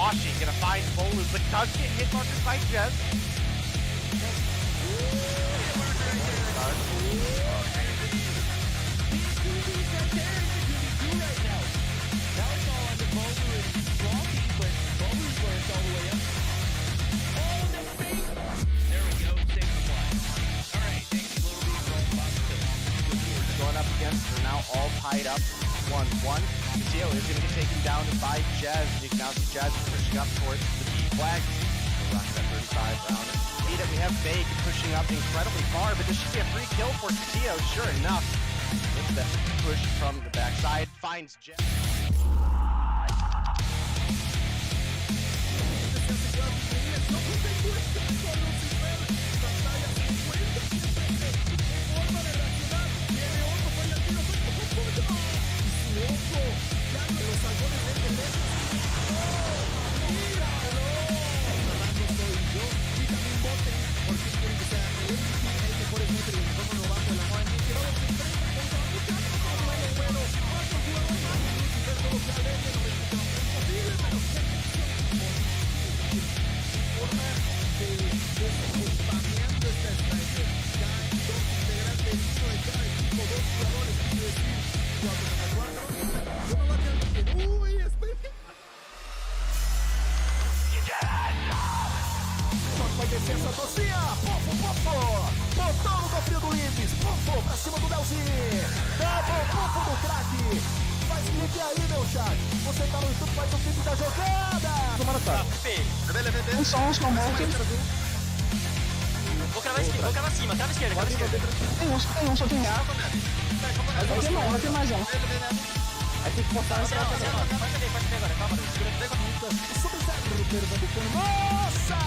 Washi gonna find Bolu, but does get hit markers by Jez. They're now all tied up 1-1. Tio is going to get taken down by Jazz. You can now see Jazz pushing up towards the B flag. We'll rock that 35 round. See that we have Vague pushing up incredibly far, but this should be a free kill for Tio. Sure enough, it's that push from the backside. Finds Jazz. Licença, Tocinha! Pofo! Botão no cofrinho do Libs! Pofo pra cima do Delzinho! Double pofo do craque! Faz clique aí, meu chat! Você tá no YouTube, faz o clipe da jogada! Tomara tá! Um som morto. Vou cravar cima, crava esquerda. Tem um, só tem um. Não tem mais um. Aí tem que botar Pode ver agora, calma, Sub-Zero pernambucano. Nossa!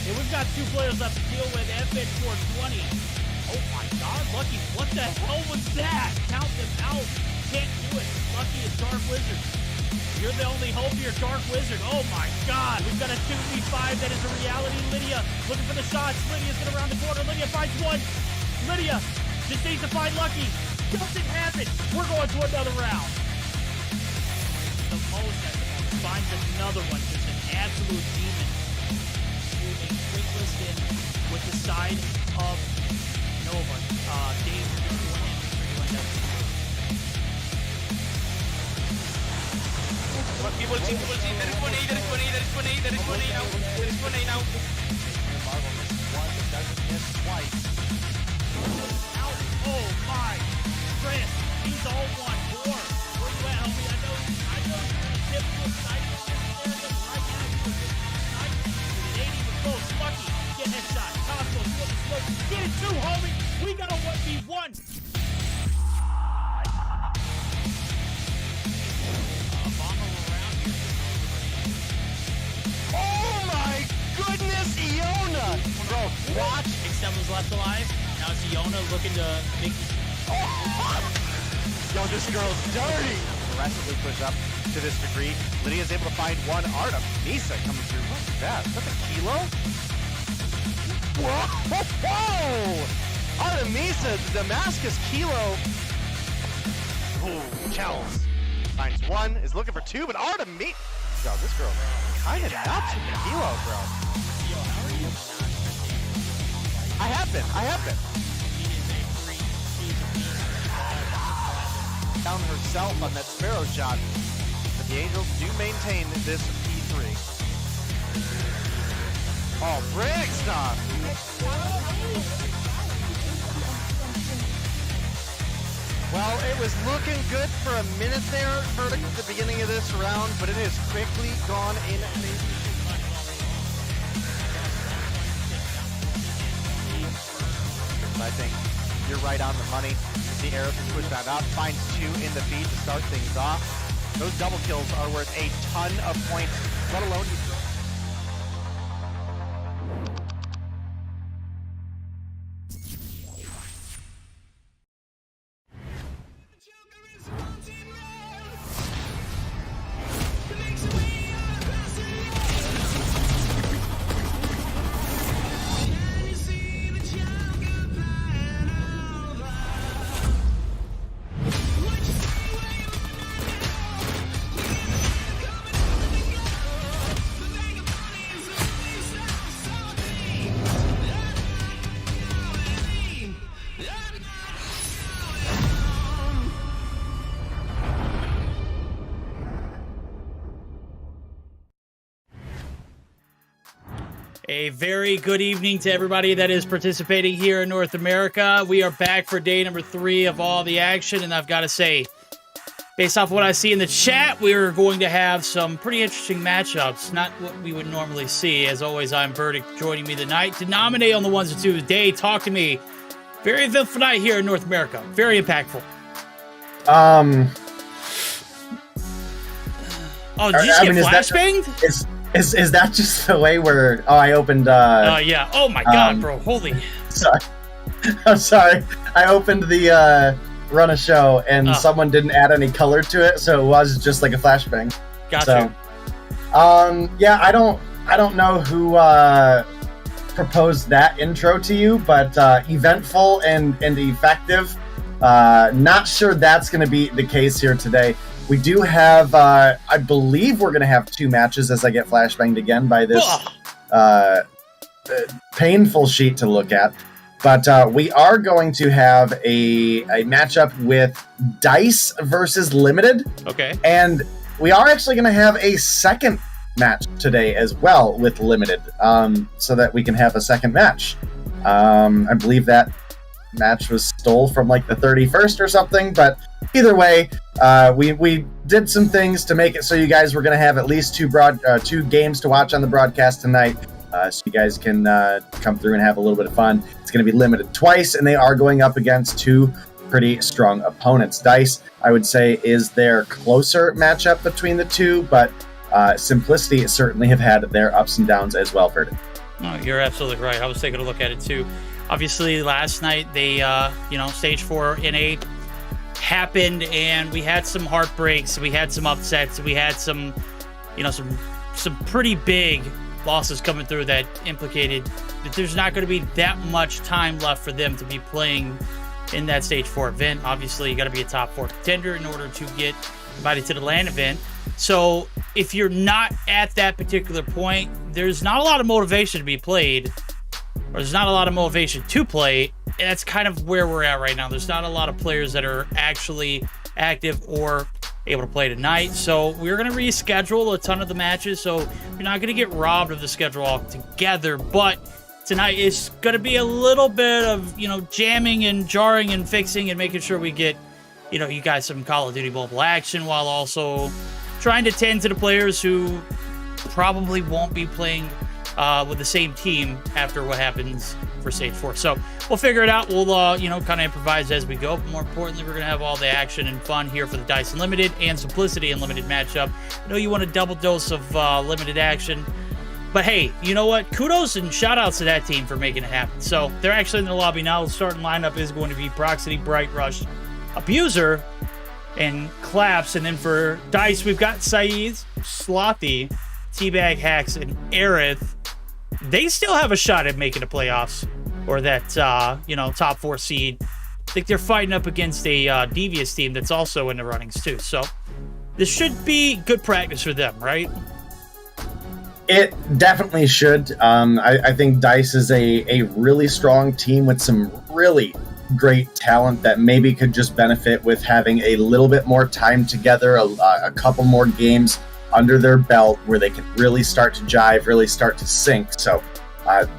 Hey, we've got two players left to deal with. FN 420. Oh my god, Lucky, what the hell was that? Count them out. Can't do it. Lucky is Dark Wizard. You're the only hope here, Dark Wizard. Oh my god, we've got a 2v5 that is a reality. Lydia looking for the shots. Lydia's gonna round the corner. Lydia finds one. Lydia just needs to find Lucky. Doesn't have it. We're going to another round. The most at the moment finds another one. Just an absolute demon. Moving quick list in with the side of Nova. Danger just going in. People see, there is one A now. Marvel misses one, but doesn't miss twice. Out. Oh my. Chris, he's all one. Four. Where you at, homie? I know you're a typical sniper there, but right now you're a sniper. With an 80 with both. Lucky. Get headshot. Cosmo, you want the smoke. Get it too, homie. We got a 1v1. Oh my goodness, Iona! Bro, watch. Extend was left alive. Now it's Iona looking to make Yo, this girl's dirty! Aggressively push up to this degree. Lydia's able to find one. Artem. Misa coming through. What's that? Is that the kilo? Whoa! Artemisa, the Damascus kilo. Ooh, Chels. Finds one, is looking for two, but Artemisa. Yo, this girl kinda nuts with the kilo, bro. I have been. Down herself on that Sparrow shot, but the Angels do maintain this P3. Oh, Brigstock! Well, it was looking good for a minute there for the beginning of this round, but it has quickly gone in. I think you're right on the money. The arrow can push that up, finds two in the feed to start things off. Those double kills are worth a ton of points, let alone you. A very good evening to everybody that is participating here in North America. We are back for day number 3 of all the action, and I've got to say, based off what I see in the chat, we're going to have some pretty interesting matchups, not what we would normally see. As always, I'm Verdict, joining me tonight to nominate on the ones and twos. Day, talk to me. Very eventful night here in North America. Very impactful. Oh, did you just get flashbanged? Is that just the way where? Oh, I opened. Yeah. Oh my God, bro. Holy. Sorry. I'm sorry. I opened the run a show and someone didn't add any color to it, so it was just like a flashbang. Gotcha. So, yeah, I don't know who proposed that intro to you, but eventful and effective. Not sure that's going to be the case here today. We do have, I believe we're going to have 2 matches as I get flashbanged again by this painful sheet to look at. But we are going to have a matchup with Dice versus Limited. Okay. And we are actually going to have a second match today as well with Limited, so that we can have a second match. I believe that match was stole from like the 31st or something, but either way, we did some things to make it so you guys were going to have at least 2 games to watch on the broadcast tonight, so you guys can come through and have a little bit of fun. It's going to be limited twice, and they are going up against 2 pretty strong opponents. Dice, I would say, is their closer matchup between the 2, but Simplicity certainly have had their ups and downs as well, Verdict. No, you're absolutely right. I was taking a look at it too. Obviously, last night they, stage 4 NA happened, and we had some heartbreaks, we had some upsets, we had some pretty big losses coming through that implicated that there's not going to be that much time left for them to be playing in that stage 4 event. Obviously, you got to be a top 4 contender in order to get invited to the LAN event. So if you're not at that particular point, there's not a lot of motivation to be played, or there's not a lot of motivation to play. And that's kind of where we're at right now. There's not a lot of players that are actually active or able to play tonight. So we're going to reschedule a ton of the matches. So you're not going to get robbed of the schedule altogether. But tonight is going to be a little bit of, jamming and jarring and fixing and making sure we get, you guys some Call of Duty mobile action, while also trying to tend to the players who probably won't be playing with the same team after what happens for stage 4. So we'll figure it out. We'll, kind of improvise as we go. But more importantly, we're going to have all the action and fun here for the Dice Unlimited and Simplicity Unlimited matchup. I know you want a double dose of limited action, but hey, you know what? Kudos and shout outs to that team for making it happen. So they're actually in the lobby now. The starting lineup is going to be Proxity, Bright Rush, Abuser, and Claps. And then for Dice, we've got Saeed, Slothy, Teabag, Hacks, and Aerith. They still have a shot at making the playoffs, or that, top 4 seed. I think they're fighting up against a Devious team that's also in the runnings too. So this should be good practice for them, right? It definitely should. I think Dice is a really strong team with some really great talent that maybe could just benefit with having a little bit more time together, a couple more games under their belt where they can really start to jive, really start to sync. So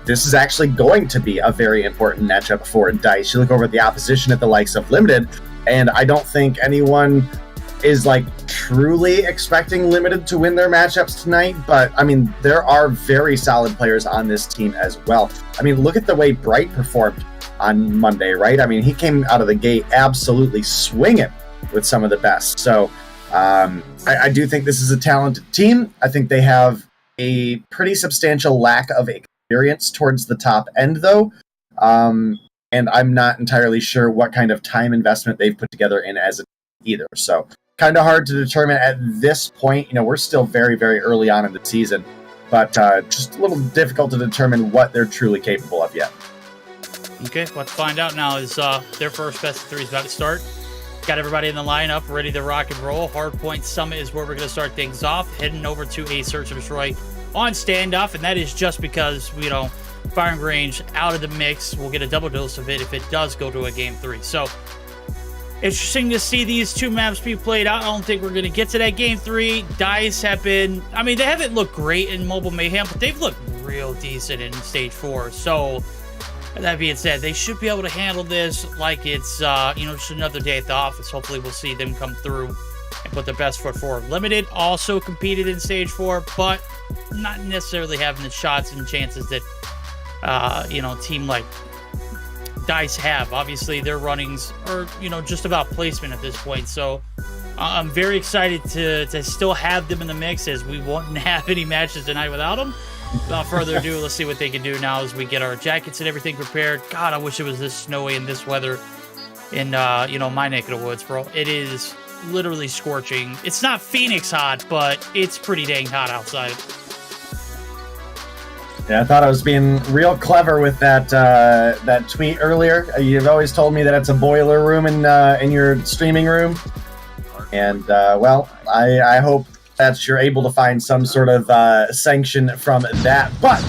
this is actually going to be a very important matchup for Dice. You look over at the opposition at the likes of Limited, and I don't think anyone is truly expecting Limited to win their matchups tonight, but I mean, there are very solid players on this team as well. I mean, look at the way Bright performed on Monday, right? I mean, he came out of the gate absolutely swinging with some of the best. So I do think this is a talented team. I think they have a pretty substantial lack of experience towards the top end, though. And I'm not entirely sure what kind of time investment they've put together in as a team either. So kind of hard to determine at this point. We're still very, very early on in the season, but just a little difficult to determine what they're truly capable of yet. Okay, let's find out now. Is their first best of 3 is about to start. Got everybody in the lineup ready to rock and roll. Hardpoint Summit is where we're going to start things off. Heading over to a Search and Destroy on standoff, and that is just because, firing range out of the mix. We'll get a double dose of it if it does go to a game 3. So interesting to see these 2 maps be played out. I don't think we're going to get to that game 3. Dice have been, they haven't looked great in Mobile Mayhem, but they've looked real decent in stage 4. So, that being said, they should be able to handle this like it's, just another day at the office. Hopefully we'll see them come through and put their best foot forward. Limited also competed in stage 4, but not necessarily having the shots and chances that, a team like DICE have. Obviously, their runnings are, just about placement at this point. So I'm very excited to still have them in the mix, as we won't have any matches tonight without them. Without further ado, let's see what they can do now as we get our jackets and everything prepared. God, I wish it was this snowy and this weather in, my neck of the woods, bro. It is literally scorching. It's not Phoenix hot, but it's pretty dang hot outside. Yeah, I thought I was being real clever with that tweet earlier. You've always told me that it's a boiler room in your streaming room, and I hope that you're able to find some sort of sanction from that. But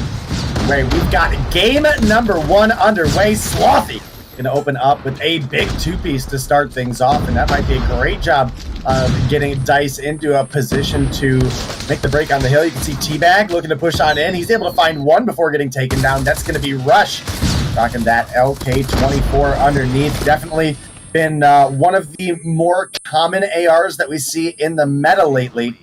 wait, we've got game number 1 underway. Slothy gonna open up with a big 2-piece to start things off, and that might be a great job of getting DICE into a position to make the break on the hill. You can see Teabag looking to push on in. He's able to find one before getting taken down. That's going to be Rush. Rocking that LK24 underneath. Definitely been one of the more common ARs that we see in the meta lately.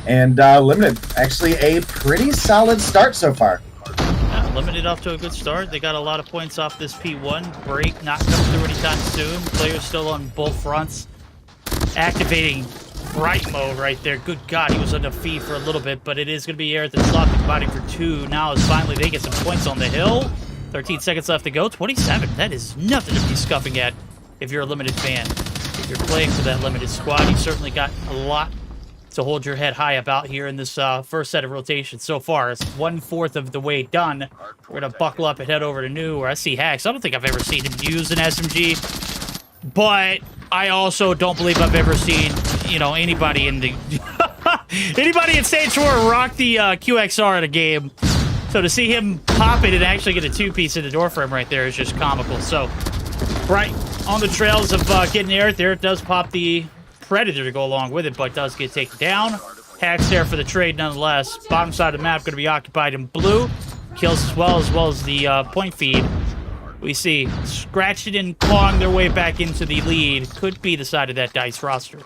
And Limited, actually a pretty solid start so far. Yeah, Limited off to a good start. They got a lot of points off this P1. Break not coming through anytime soon. Players still on both fronts. Activating Bright mode right there. Good God, he was under fee for a little bit, but it is going to be Aerith and Sloth combining for 2. Now as finally they get some points on the hill. 13 seconds left to go. 27. That is nothing to be scuffing at if you're a Limited fan. If you're playing for that Limited squad, you certainly got a lot to hold your head high about here in this first set of rotations so far. It's 1/4 of the way done. We're going to buckle up and head over to New, where I see Hacks. I don't think I've ever seen him use an SMG, but I also don't believe I've ever seen, anybody in the anybody in stage 4 rock the QXR in a game. So to see him pop it and actually get a 2-piece in the door frame right there is just comical. So, right on the trails of getting Aerith there, it does pop the Predator to go along with it, but does get taken down. Hacks there for the trade nonetheless. Bottom side of the map going to be occupied in blue. Kills as well as the point feed. We see scratching and clawing their way back into the lead. Could be the side of that DICE roster.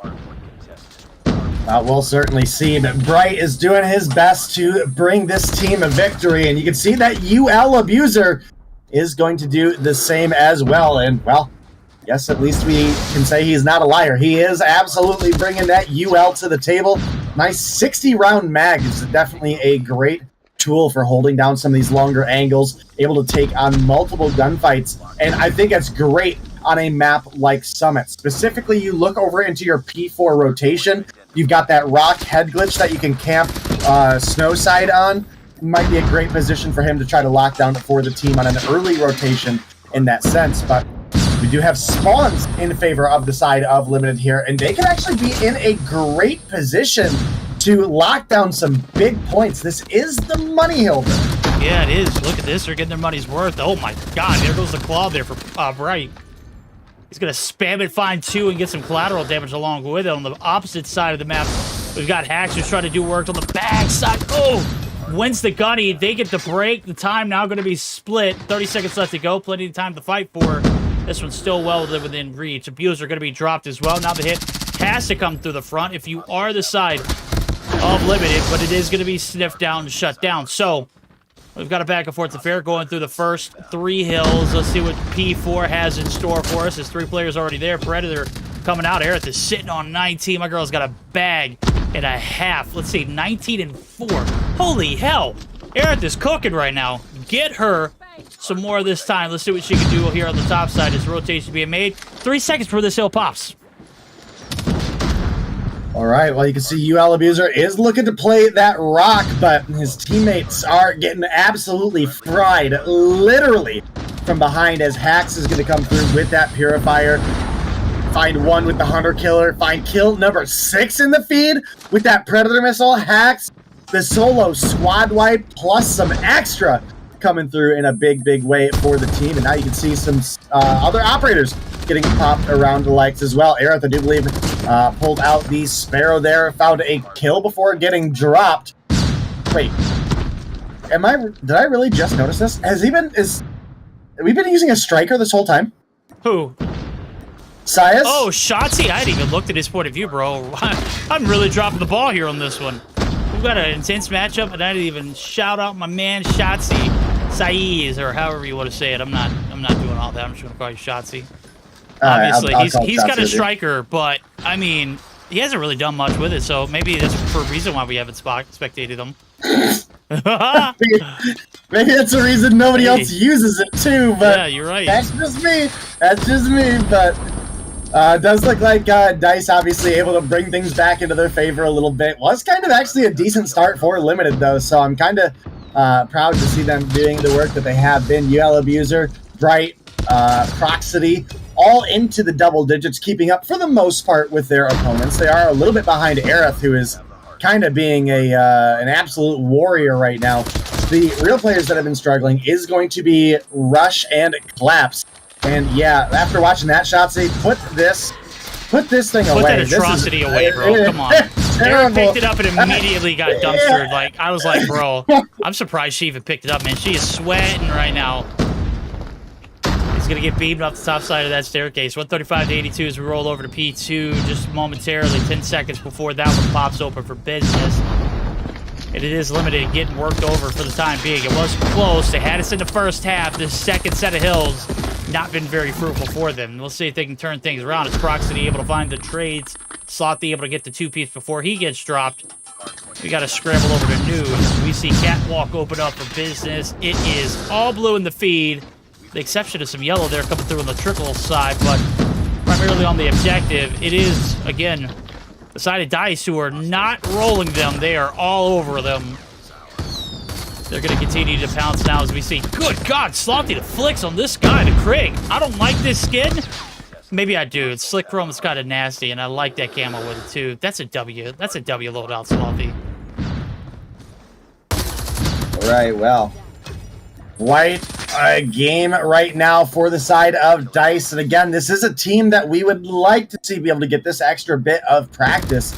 We'll certainly see, but Bright is doing his best to bring this team a victory, and you can see that UL Abuser is going to do the same as well. And, well, yes, at least we can say he's not a liar. He is absolutely bringing that UL to the table. Nice 60-round mag is definitely a great tool for holding down some of these longer angles, able to take on multiple gunfights, and I think that's great on a map like Summit. Specifically, you look over into your P4 rotation, you've got that rock head glitch that you can camp snow side on. Might be a great position for him to try to lock down for the team on an early rotation in that sense, but we do have spawns in favor of the side of Limited here, and they can actually be in a great position to lock down some big points. This is the money hill. Yeah, it is. Look at this. They're getting their money's worth. Oh my God, there goes the claw there for Bright. He's going to spam it, find 2, and get some collateral damage along with it. On the opposite side of the map, we've got Hacks who's trying to do work on the back side. Oh! Wins the gunny. They get the break. The time now going to be split. 30 seconds left to go. Plenty of time to fight for. This one's still well within reach. Abuser going to be dropped as well. Now the hit has to come through the front if you are the side of Limited, but it is going to be sniffed down and shut down. So we've got a back and forth affair going through the first 3 hills. Let's see what P4 has in store for us. There's 3 players already there. Predator coming out. Aerith is sitting on 19. My girl's got a bag and a half. Let's see, 19 and 4. Holy hell. Aerith is cooking right now. Get her some more this time. Let's see what she can do here on the top side as rotation being made. 3 seconds before this hill pops. All right, well, you can see UL Abuser is looking to play that rock, but his teammates are getting absolutely fried, literally, from behind as Hacks is going to come through with that Purifier. Find 1 with the Hunter Killer. Find kill number 6 in the feed with that Predator Missile. Hacks, the solo squad wipe, plus some extra coming through in a big, big way for the team. And now you can see some other operators getting popped around the legs as well. Aerith, I do believe, pulled out the Sparrow there, found a kill before getting dropped. Wait, Did I really just notice this? Have we been using a striker this whole time? Who? Sias? Oh, Shotzi. I hadn't even looked at his point of view, bro. I'm really dropping the ball here on this one. We've got an intense matchup, and I didn't even shout out my man Shotzi Saiz, or however you want to say it. I'm not doing all that. I'm just gonna call you Shotzi. Obviously, he's got a striker, but I mean, he hasn't really done much with it. So maybe that's for a reason why we haven't spectated him. Maybe that's the reason nobody else uses it too. But yeah, you're right. That's just me. But it does look like DICE obviously able to bring things back into their favor a little bit. Was kind of actually a decent start for Limited though, so I'm kind of proud to see them doing the work that they have been. UL Abuser, Bright, Proxity, all into the double digits, keeping up for the most part with their opponents. They are a little bit behind Aerith, who is kind of being an absolute warrior right now. The real players that have been struggling is going to be Rush and Collapse. And yeah, after watching that, Shotzi, put this thing away. Put that atrocity away, bro. Come on. Eric picked it up and immediately got dumpstered. Like, I was like, bro, I'm surprised she even picked it up, man. She is sweating right now. He's going to get beamed off the top side of that staircase. 135 to 82 as we roll over to P2 just momentarily, 10 seconds before that one pops open for business. And it is Limited getting worked over for the time being. It was close. They had us in the first half. This second set of hills not been very fruitful for them. We'll see if they can turn things around. Is Proxity able to find the trades? Slothie able to get the two-piece before he gets dropped. We got to scramble over to news. We see Catwalk open up for business. It is all blue in the feed. The exception of some yellow there coming through on the trickle side, but primarily on the objective, it is, again, the side of DICE who are not rolling them. They are all over them. They're going to continue to pounce now as we see. Good God, Slothy the flicks on this guy, the Krieg. I don't like this skin. Maybe I do. It's Slick Chrome. It's kind of nasty, and I like that camo with it, too. That's a W. That's a W loadout, Slothy. All right, well. Quite a game right now for the side of DICE. And again, this is a team that we would like to see be able to get this extra bit of practice.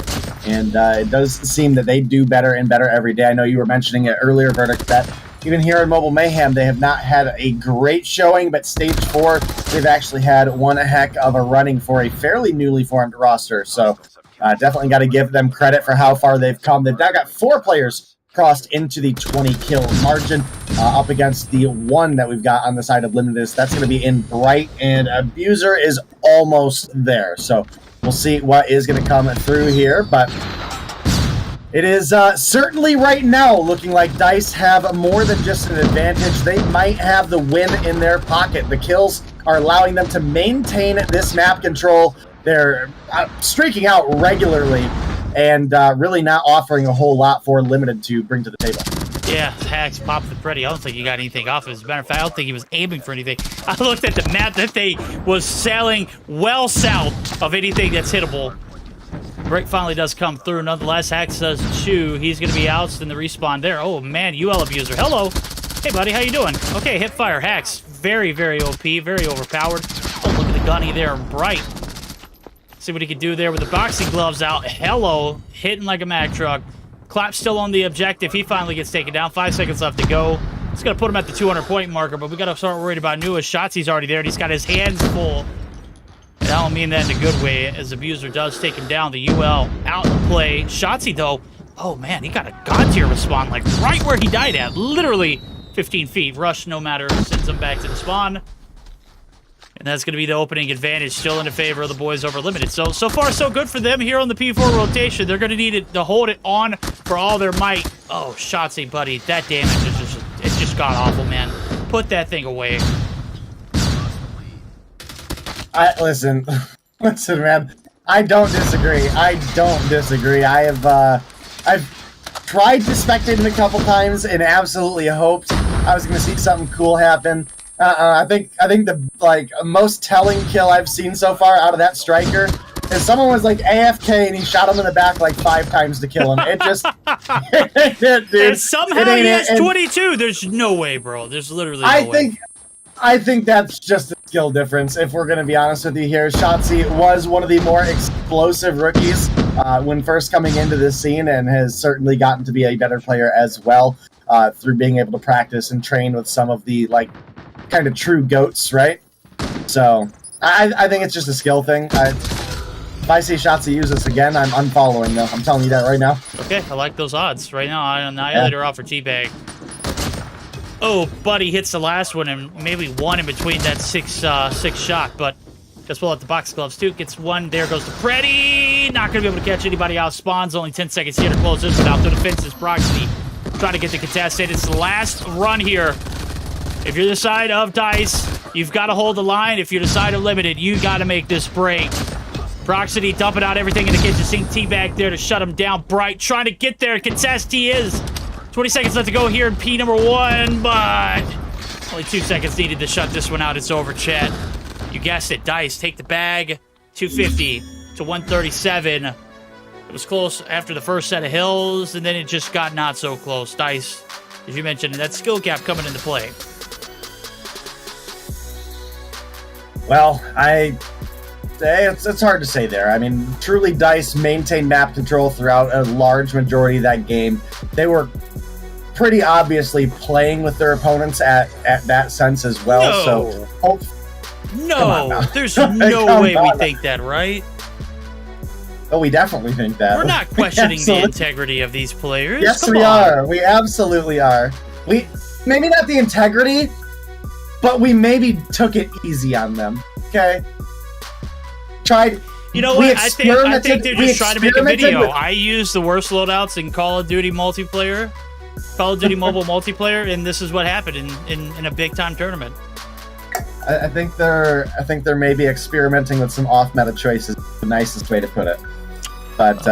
And it does seem that they do better and better every day. I know you were mentioning it earlier, Verdict, that even here in Mobile Mayhem, they have not had a great showing, but Stage 4, they've actually had one heck of a running for a fairly newly formed roster. So definitely got to give them credit for how far they've come. They've now got 4 players crossed into the 20-kill margin up against the 1 that we've got on the side of Limited. That's going to be in Bright, and Abuser is almost there. So we'll see what is going to come through here, but it is certainly right now looking like DICE have more than just an advantage. They might have the win in their pocket. The kills are allowing them to maintain this map control. They're streaking out regularly and really not offering a whole lot for Limited to bring to the table. Yeah, Hacks popped the Freddy. I don't think he got anything off. As a matter of fact, I don't think he was aiming for anything. I looked at the map. That thing was sailing well south of anything that's hittable. Break finally does come through. Nonetheless, Hacks does chew. He's going to be ousted in the respawn there. Oh, man, UL Abuser. Hello. Hey, buddy, how you doing? Okay, hip fire. Hacks. Very, very OP. Very overpowered. Oh, look at the gunny there. Bright. See what he can do there with the boxing gloves out. Hello. Hitting like a Mack truck. Clap still on the objective. He finally gets taken down. 5 seconds left to go. It's going to put him at the 200-point marker, but we got to start worried about newest shots. He's already there, and he's got his hands full. And I don't mean that in a good way, as Abuser does take him down. The UL out in play. Shotzzy, though, oh, man, he got a god tier respawn, like right where he died at. Literally 15 feet. Rush, no matter, sends him back to the spawn. And that's going to be the opening advantage, still in the favor of the boys over Limited. So far, so good for them here on the P4 rotation. They're going to need it to hold it on for all their might. Oh, Shotzzy, buddy, that damage is just god-awful, man. Put that thing away. Listen, man. I don't disagree. I've tried to spectate him a couple times and absolutely hoped I was going to see something cool happen. I think the most telling kill I've seen so far out of that striker is someone was like AFK and he shot him in the back like 5 times to kill him. It just, dude. And somehow he has 22. There's no way, bro. There's literally no way. I think that's just a skill difference, if we're going to be honest with you here. Shotzi was one of the more explosive rookies when first coming into this scene and has certainly gotten to be a better player as well. through being able to practice and train with some of the like kind of true goats, right? So I think it's just a skill thing. If I see Shotzi use this again, I'm unfollowing though. I'm telling you that right now. Okay, I like those odds. Right now, I Annihilator off for Teabag. Oh, buddy hits the last one and maybe one in between that six shot, but just pull out the box gloves too. Gets one. There goes to Freddy. Not going to be able to catch anybody out. Spawns only 10 seconds here to close this one out. To the fences. Proxy trying to get the contested. It's the last run here. If you're the side of Dice, you've got to hold the line. If you're the side of Limited, you got to make this break. Proxy dumping out everything in the kitchen. Seeing Teabag there to shut him down. Bright trying to get there. Contest he is. 20 seconds left to go here in P number 1, but only 2 seconds needed to shut this one out. It's over, chat. You guessed it. Dice take the bag. 250 to 137. It was close after the first set of hills, and then it just got not so close. Dice, as you mentioned, that skill gap coming into play. Well, it's hard to say there. I mean, truly, Dice maintained map control throughout a large majority of that game. They were pretty obviously playing with their opponents at that sense as well. No. So, no, there's no way we think that, right? Oh, we definitely think that. We're not questioning the integrity of these players. Yes, Come we on. are. We absolutely are. We maybe not the integrity, but we maybe took it easy on them. Okay. Tried. You know what? I think they're just trying to make a video. I use the worst loadouts in Call of Duty multiplayer, Call of Duty mobile multiplayer, and this is what happened in a big time tournament. I think they're maybe experimenting with some off meta choices. The nicest way to put it. But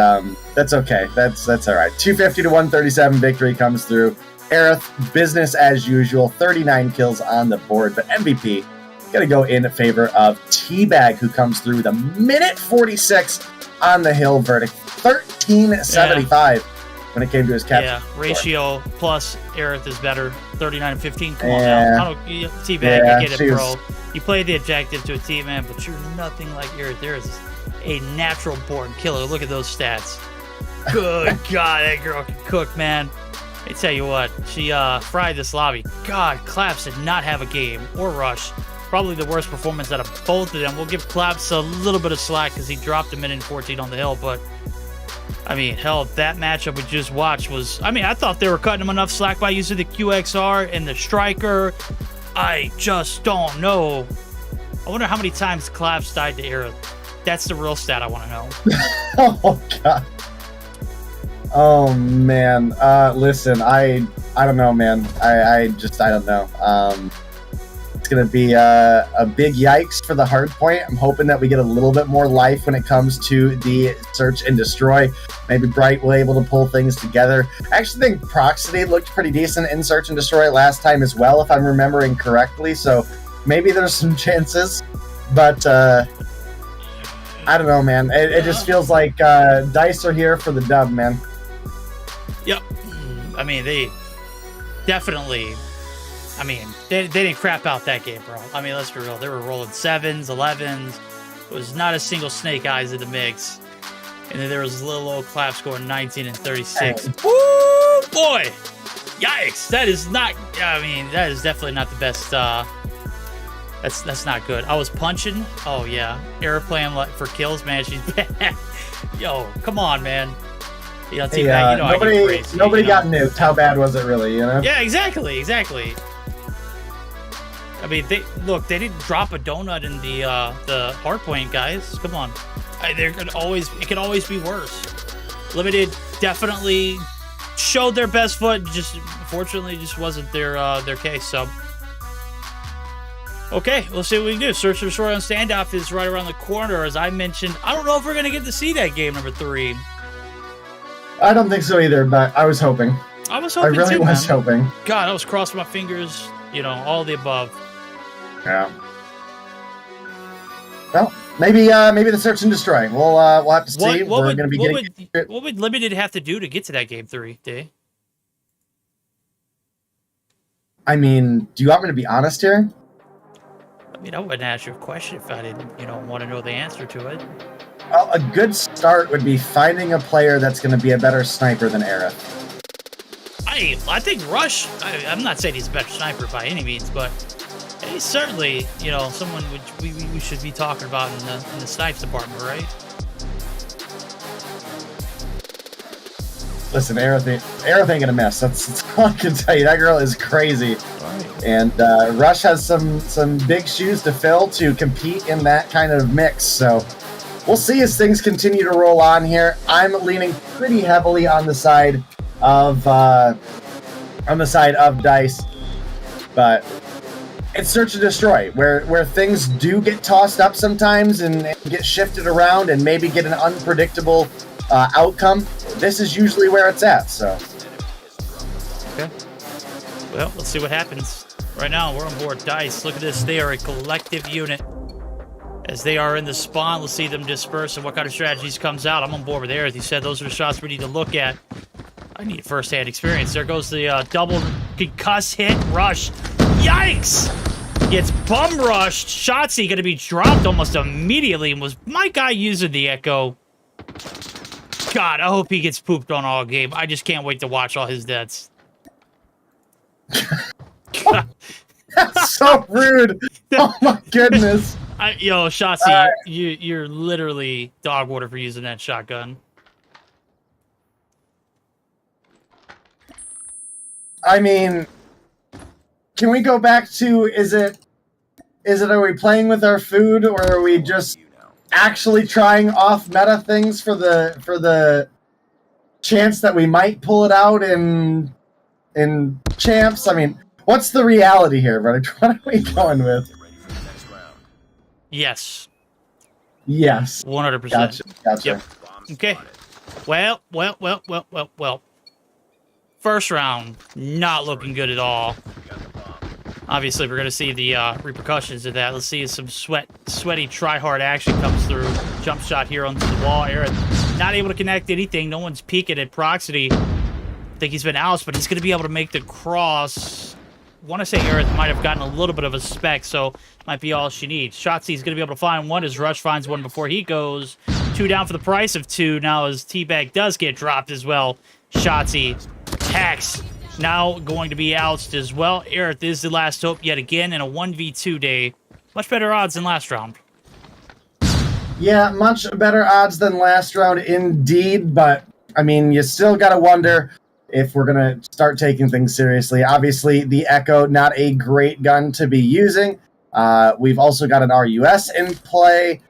that's okay. That's all right. 250 to 137 victory comes through. Aerith, business as usual. 39 kills on the board, but MVP gonna go in favor of Teabag, who comes through with a minute 46 on the hill verdict. 1375 when it came to his capture. Yeah, ratio plus Aerith is better. 39-15. Come on now. Teabag, you get it, bro. You play the objective to a team, man, but you're nothing like Aerith. There is a natural born killer. Look at those stats. Good God, that girl can cook, man. Let me tell you what, she fried this lobby. God, Claps did not have a game or Rush. Probably the worst performance out of both of them. We'll give Claps a little bit of slack because he dropped a minute and 14 on the hill, but I mean, hell, that matchup we just watched was... I mean, I thought they were cutting him enough slack by using the QXR and the Striker. I just don't know. I wonder how many times Claps died to Aerith. That's the real stat I want to know. Oh, God. Oh, man. Listen, I don't know, man. I don't know. It's going to be a big yikes for the hard point. I'm hoping that we get a little bit more life when it comes to the search and destroy. Maybe Bright will able to pull things together. I actually think Proxity looked pretty decent in search and destroy last time as well, if I'm remembering correctly. So maybe there's some chances. But I don't know, man. It just feels like Dice are here for the dub, man. Yep. I mean, they definitely... I mean, they didn't crap out that game, bro. I mean, let's be real. They were rolling 7s, 11s. It was not a single Snake Eyes in the mix. And then there was little old Clap scoring 19 and 36. Woo, boy! Yikes! That is not... I mean, that is definitely not the best... That's not good. I was punching. Oh, yeah. Airplane for kills, man. She's bad. Yo, come on, man. You know, Teabag, you know nobody, I get crazy, nobody you know? got nuked. How bad was it really, you know? Yeah, exactly. I mean, they didn't drop a donut in the hardpoint, guys. Come on. It could always be worse. Limited definitely showed their best foot. Just unfortunately, just wasn't their case. So, okay, we'll see what we can do. Search and Destroy on Standoff is right around the corner, as I mentioned. I don't know if we're gonna get to see that game number 3. I don't think so either, but I was hoping. I was hoping. I really too, was man. hoping. God, I was crossing my fingers. You know, all the above. Yeah. Well, maybe the search and destroy. We'll have to see. What would Limited have to do to get to that game 3, Day? I mean, do you want me to be honest here? I mean, I wouldn't ask you a question if I didn't, want to know the answer to it. Well, a good start would be finding a player that's going to be a better sniper than Aerith. I think Rush, I'm not saying he's a better sniper by any means, but he's certainly, you know, someone which we should be talking about in the snipes department, right? Listen, Aerith ain't gonna miss. That's all I can tell you. That girl is crazy. Right. And Rush has some big shoes to fill to compete in that kind of mix. So we'll see as things continue to roll on here. I'm leaning pretty heavily on the side of Dice, but it's search and destroy, where things do get tossed up sometimes and get shifted around and maybe get an unpredictable outcome. This is usually where it's at. So okay. Well, let's see what happens. Right now, we're on board Dice. Look at this. They are a collective unit. As they are in the spawn, let's see them disperse and what kind of strategies comes out. I'm on board with Aerith. He said those are the shots we need to look at. I need first-hand experience. There goes the double concuss hit rush. Yikes! Gets bum rushed. Shotzi going to be dropped almost immediately. And was my guy using the Echo? God, I hope he gets pooped on all game. I just can't wait to watch all his deaths. that's so rude. Oh my goodness. Yo, Shotzi, you're literally dog water for using that shotgun. I mean, can we go back to is it are we playing with our food or are we just actually trying off meta things for the chance that we might pull it out in champs? I mean, what's the reality here, brother? What are we going with? Yes. Yes. 100%. Gotcha. Yep. Okay. Well. First round, not looking good at all. Obviously, we're going to see the repercussions of that. Let's see if some sweaty, try-hard action comes through. Jump shot here onto the wall. Aerith not able to connect anything. No one's peeking at Proxity. I think he's been ousted, but he's going to be able to make the cross. I want to say Aerith might have gotten a little bit of a spec, so might be all she needs. Shotzi's going to be able to find one as Rush finds one before he goes. 2 down for the price of 2. Now as Teabag does get dropped as well. Shotzi, Hex, now going to be ousted as well. Aerith is the last hope yet again in a 1v2 day. Much better odds than last round. Yeah, much better odds than last round indeed, but I mean, you still got to wonder if we're going to start taking things seriously. Obviously, the Echo, not a great gun to be using. We've also got an RUS in play.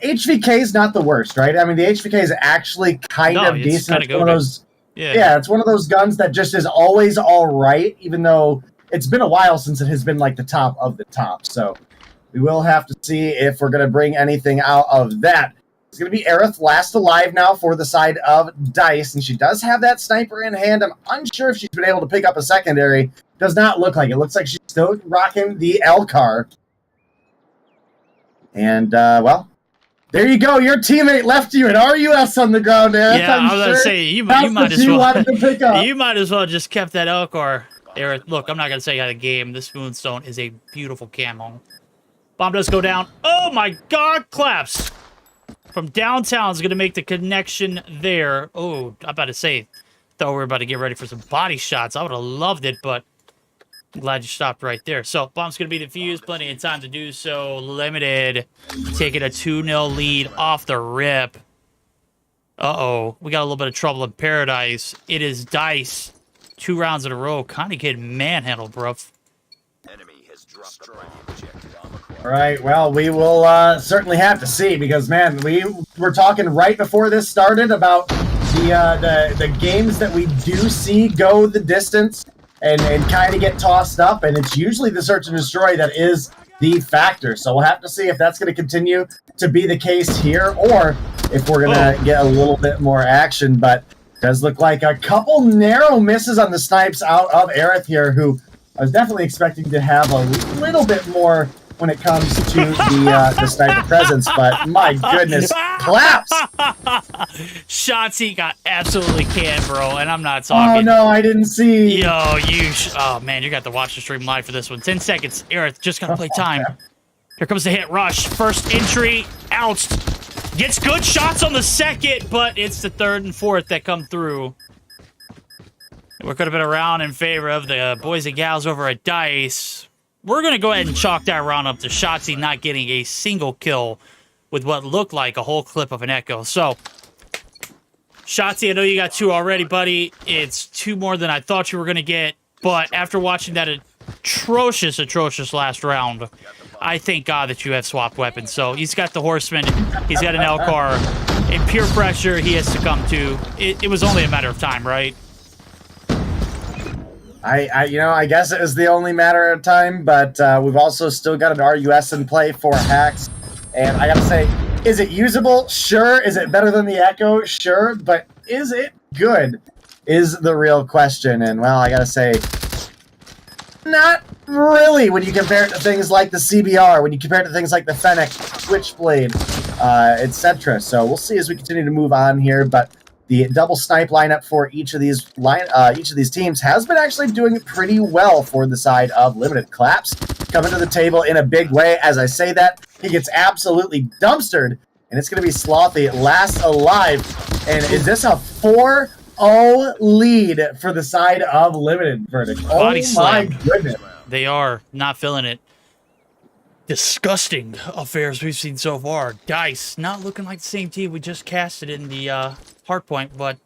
HVK is not the worst, right? I mean, the HVK is actually kind of decent. It's one of those, yeah, it's one of those guns that just is always all right, even though it's been a while since it has been like the top of the top. So we will have to see if we're going to bring anything out of that. It's going to be Aerith last alive now for the side of Dice, and she does have that sniper in hand. I'm unsure if she's been able to pick up a secondary. Does not look like it. Looks like she's still rocking the L-car. And, well, there you go. Your teammate left you an RUS on the ground, Aerith. Yeah, I was going to say, you might as well just kept that L-car. Aerith, look, I'm not going to say you had a game. This Moonstone is a beautiful camo. Bomb does go down. Oh, my God, claps. From downtown is going to make the connection there. Oh, I'm about to say, thought we were about to get ready for some body shots. I would have loved it, but I'm glad you stopped right there. So, bomb's going to be defused. Plenty of time to do so. Limited. Taking a 2-0 lead off the rip. Uh-oh. We got a little bit of trouble in paradise. It is Dice. 2 rounds in a row. Kind of getting manhandled, bro. Enemy has dropped the projected armor core. All right, well, we will certainly have to see because, man, we were talking right before this started about the games that we do see go the distance and kind of get tossed up, and it's usually the search and destroy that is the factor. So we'll have to see if that's going to continue to be the case here or if we're going to get a little bit more action, but it does look like a couple narrow misses on the snipes out of Aerith here, who I was definitely expecting to have a little bit more when it comes to the sniper presence, but my goodness, claps! Shotzi got absolutely canned, bro, and I'm not talking. Oh no, I didn't see. Yo, oh man, you got to watch the stream live for this one. 10 seconds, Aerith, just gotta play time. Here comes the hit rush. First entry, oust. Gets good shots on the second, but it's the third and fourth that come through. We're going to been around in favor of the boys and gals over at DICE. We're going to go ahead and chalk that round up to Shotzi not getting a single kill with what looked like a whole clip of an echo. So, Shotzi, I know you got 2 already, buddy. It's 2 more than I thought you were going to get. But after watching that atrocious last round, I thank God that you have swapped weapons. So, he's got the Horseman. He's got an L-car. And peer pressure he has succumbed to. It was only a matter of time, right? I guess it was the only matter of time, but we've also still got an RUS in play for hacks. And I gotta say, is it usable? Sure. Is it better than the Echo? Sure. But is it good? Is the real question. And, well, I gotta say, not really when you compare it to things like the CBR, when you compare it to things like the Fennec, Switchblade, etc. So we'll see as we continue to move on here, but the double snipe lineup for each of these teams has been actually doing pretty well for the side of Limited. Claps coming to the table in a big way. As I say that, he gets absolutely dumpstered, and it's going to be Slothy last alive. And is this a 4-0 lead for the side of Limited, Verdict? Body Oh my slammed. goodness. They are not feeling it. Disgusting affairs we've seen so far. DICE not looking like the same team we just casted in the hardpoint, but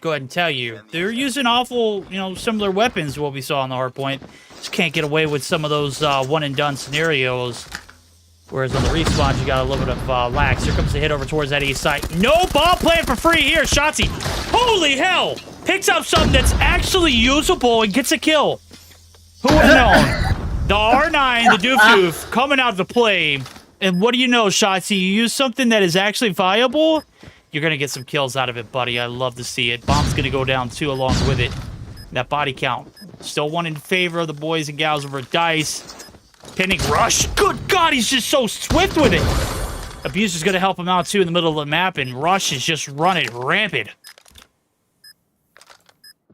go ahead and tell you they're using awful, similar weapons to what we saw on the hardpoint. Just can't get away with some of those one and done scenarios. Whereas on the respawn, you got a little bit of lax. Here comes the hit over towards that east side. No bomb plant for free here, Shotzi. Holy hell! Picks up something that's actually usable and gets a kill. Who would have known? The R9, the Doof coming out to play. And what do you know, Shotzi? You use something that is actually viable, you're going to get some kills out of it, buddy. I love to see it. Bomb's going to go down, too, along with it. That body count. Still one in favor of the boys and gals over at DICE. Pinning Rush. Good God, he's just so swift with it. Abuser's going to help him out, too, in the middle of the map, and Rush is just running rampant.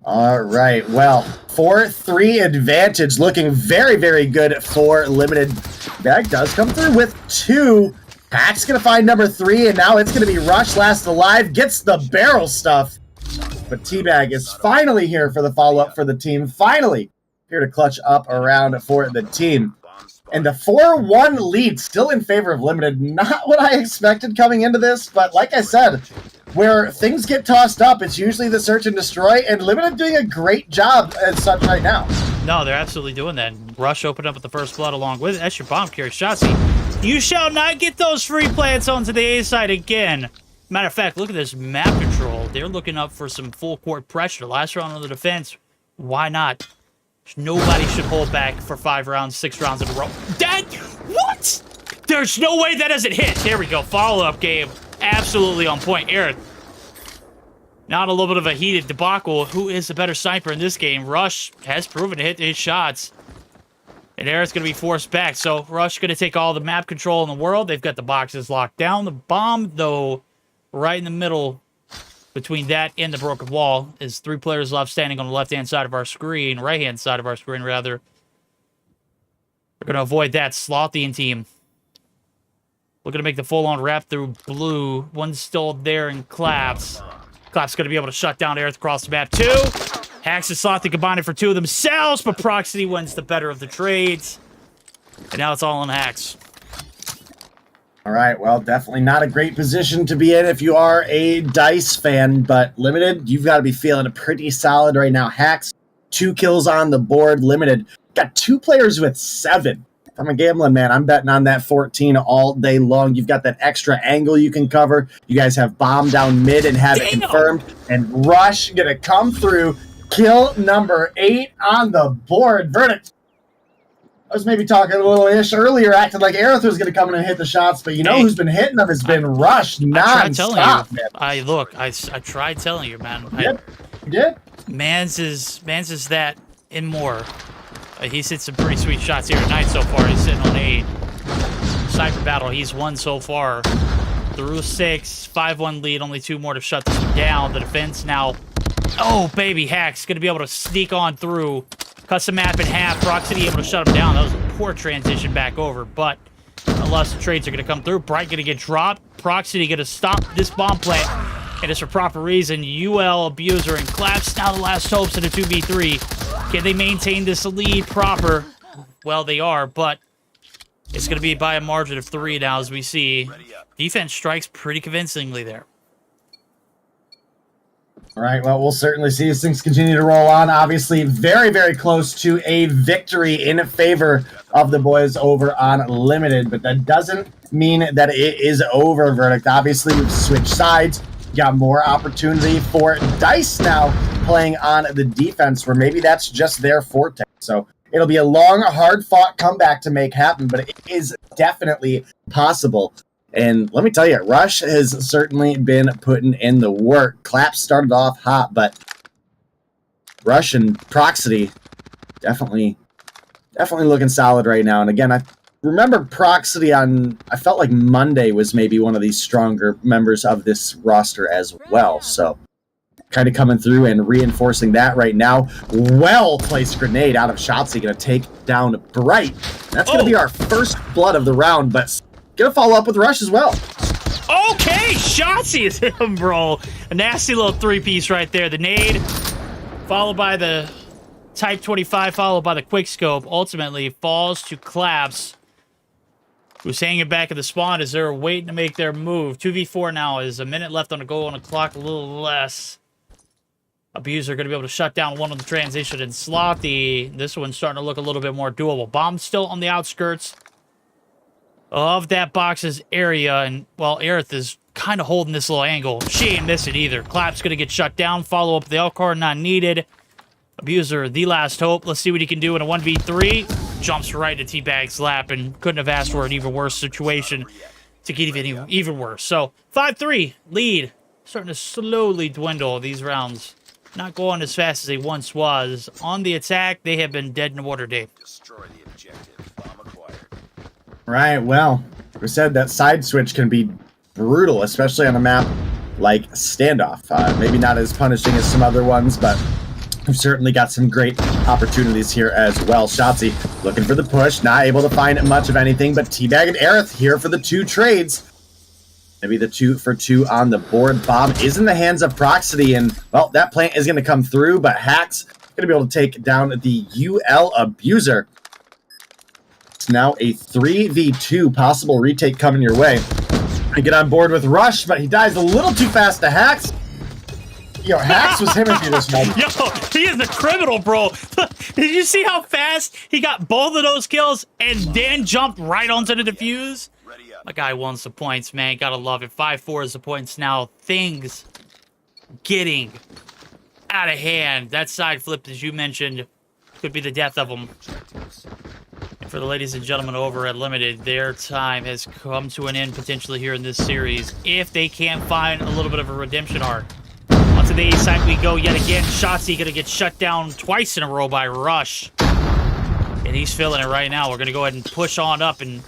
All right, well, 4-3 advantage, looking very, very good for Limited. Bag does come through with 2. Hack's going to find number 3, and now it's going to be Rush last alive, gets the barrel stuff. But T-Bag is finally here for the follow-up for the team, finally here to clutch up around for the team. And the 4-1 lead still in favor of Limited. Not what I expected coming into this, but like I said, where things get tossed up, it's usually the search and destroy, and Limited doing a great job as such right now. No, they're absolutely doing that. Rush opened up with the first blood along with it. That's your bomb carry, Shotzi. You shall not get those free plants onto the A side again. Matter of fact, look at this map control. They're looking up for some full court pressure. Last round on the defense. Why not? Nobody should hold back for 5 rounds, 6 rounds in a row. What? There's no way that doesn't hit. There we go. Follow-up game. Absolutely on point. Aerith. Not a little bit of a heated debacle. Who is the better sniper in this game? Rush has proven to hit his shots. And Aerith's going to be forced back. So Rush going to take all the map control in the world. They've got the boxes locked down. The bomb, though, right in the middle between that and the broken wall is 3 players left standing on the left-hand side of our screen. Right-hand side of our screen, rather. We're going to avoid that. Slothian team. We're going to make the full-on wrap through blue. One's still there in Claps. Claps going to be able to shut down Aerith across the map, too. Hacks and Slothy combining for 2 of themselves, but Proxy wins the better of the trades. And now it's all on Hacks. All right, well, definitely not a great position to be in if you are a DICE fan, but Limited, you've got to be feeling pretty solid right now. Hacks, 2 kills on the board. Limited, got 2 players with 7. If I'm a gambling man, I'm betting on that 14 all day long. You've got that extra angle you can cover. You guys have bomb down mid and have it confirmed. And Rush going to come through. Kill number 8 on the board. Verdict. I was maybe talking a little ish earlier, acting like Aerith was going to come in and hit the shots, but you know who's been hitting them has been Rush non-stop, man. I tried telling you, man. You did? Mans is that and more. He's hit some pretty sweet shots here tonight so far. He's sitting on 8. Sniper battle, he's won so far. Through 6, 5-1 lead, only 2 more to shut this one down. The defense now, oh baby, Hack's going to be able to sneak on through. Cut the map in half. Proxy able to shut him down. That was a poor transition back over, but unless the trades are going to come through, Bright going to get dropped. Proxy going to stop this bomb plant. And it's for proper reason. UL, Abuser, and Claps now the last hopes in a 2v3. Can they maintain this lead proper? Well, they are, but it's going to be by a margin of 3 now, as we see. Defense strikes pretty convincingly there. All right, well, we'll certainly see as things continue to roll on. Obviously, very, very close to a victory in favor of the boys over on Limited, but that doesn't mean that it is over. Verdict. Obviously, we've switched sides. Got more opportunity for Dice now playing on the defense, where maybe that's just their forte. So it'll be a long, hard-fought comeback to make happen, but it is definitely possible. And let me tell you, Rush has certainly been putting in the work. Claps started off hot, but Rush and Proxity definitely looking solid right now. And again, I remember Proxity I felt like Monday was maybe one of these stronger members of this roster as well. So kind of coming through and reinforcing that right now. Well-placed grenade out of Shotzi, going to take down Bright. That's going to be our first blood of the round, but gonna follow up with Rush as well. Okay, Shotzi is him, bro. A nasty little 3-piece right there. The nade, followed by the Type 25, followed by the quickscope. Ultimately, falls to Claps, who's hanging back at the spawn as they're waiting to make their move. 2v4 now is a minute left on the goal on the clock, a little less. Abuser going to be able to shut down one on the transition, and Slothy, this one's starting to look a little bit more doable. Bomb's still on the outskirts of that box's area, and, well, Aerith is kind of holding this little angle. She ain't missing either. Clap's going to get shut down. Follow up with the L card, not needed. Abuser, the last hope. Let's see what he can do in a 1v3. Jumps right into T-Bag's lap, and couldn't have asked for an even worse situation to get even worse. So, 5-3, lead. Starting to slowly dwindle these rounds. Not going as fast as they once was. On the attack, they have been dead in the water, Dave. Destroy the objective. Bomb acquired. Right, well, we said that side switch can be brutal, especially on a map like Standoff. Maybe not as punishing as some other ones, but we've certainly got some great opportunities here as well. Shotzi looking for the push, not able to find much of anything, but T-Bag and Aerith here for the 2 trades. Maybe the 2 for 2 on the board. Bomb is in the hands of Proxity, and, well, that plant is going to come through, but Hack's going to be able to take down the UL Abuser. It's now a 3v2 possible retake coming your way. I get on board with Rush, but he dies a little too fast to Hacks. Yo, Hacks was him if you this moment. Yo, he is the criminal, bro. Did you see how fast he got both of those kills and then jumped right onto the defuse? My guy wants the points, man. Gotta love it. 5-4 is the points now. Things getting out of hand. That side flip, as you mentioned, could be the death of them. And for the ladies and gentlemen over at Limited, their time has come to an end potentially here in this series if they can't find a little bit of a redemption arc. Onto the A side we go yet again. Shotzi gonna get shut down twice in a row by Rush. And he's feeling it right now. We're gonna go ahead and push on up, and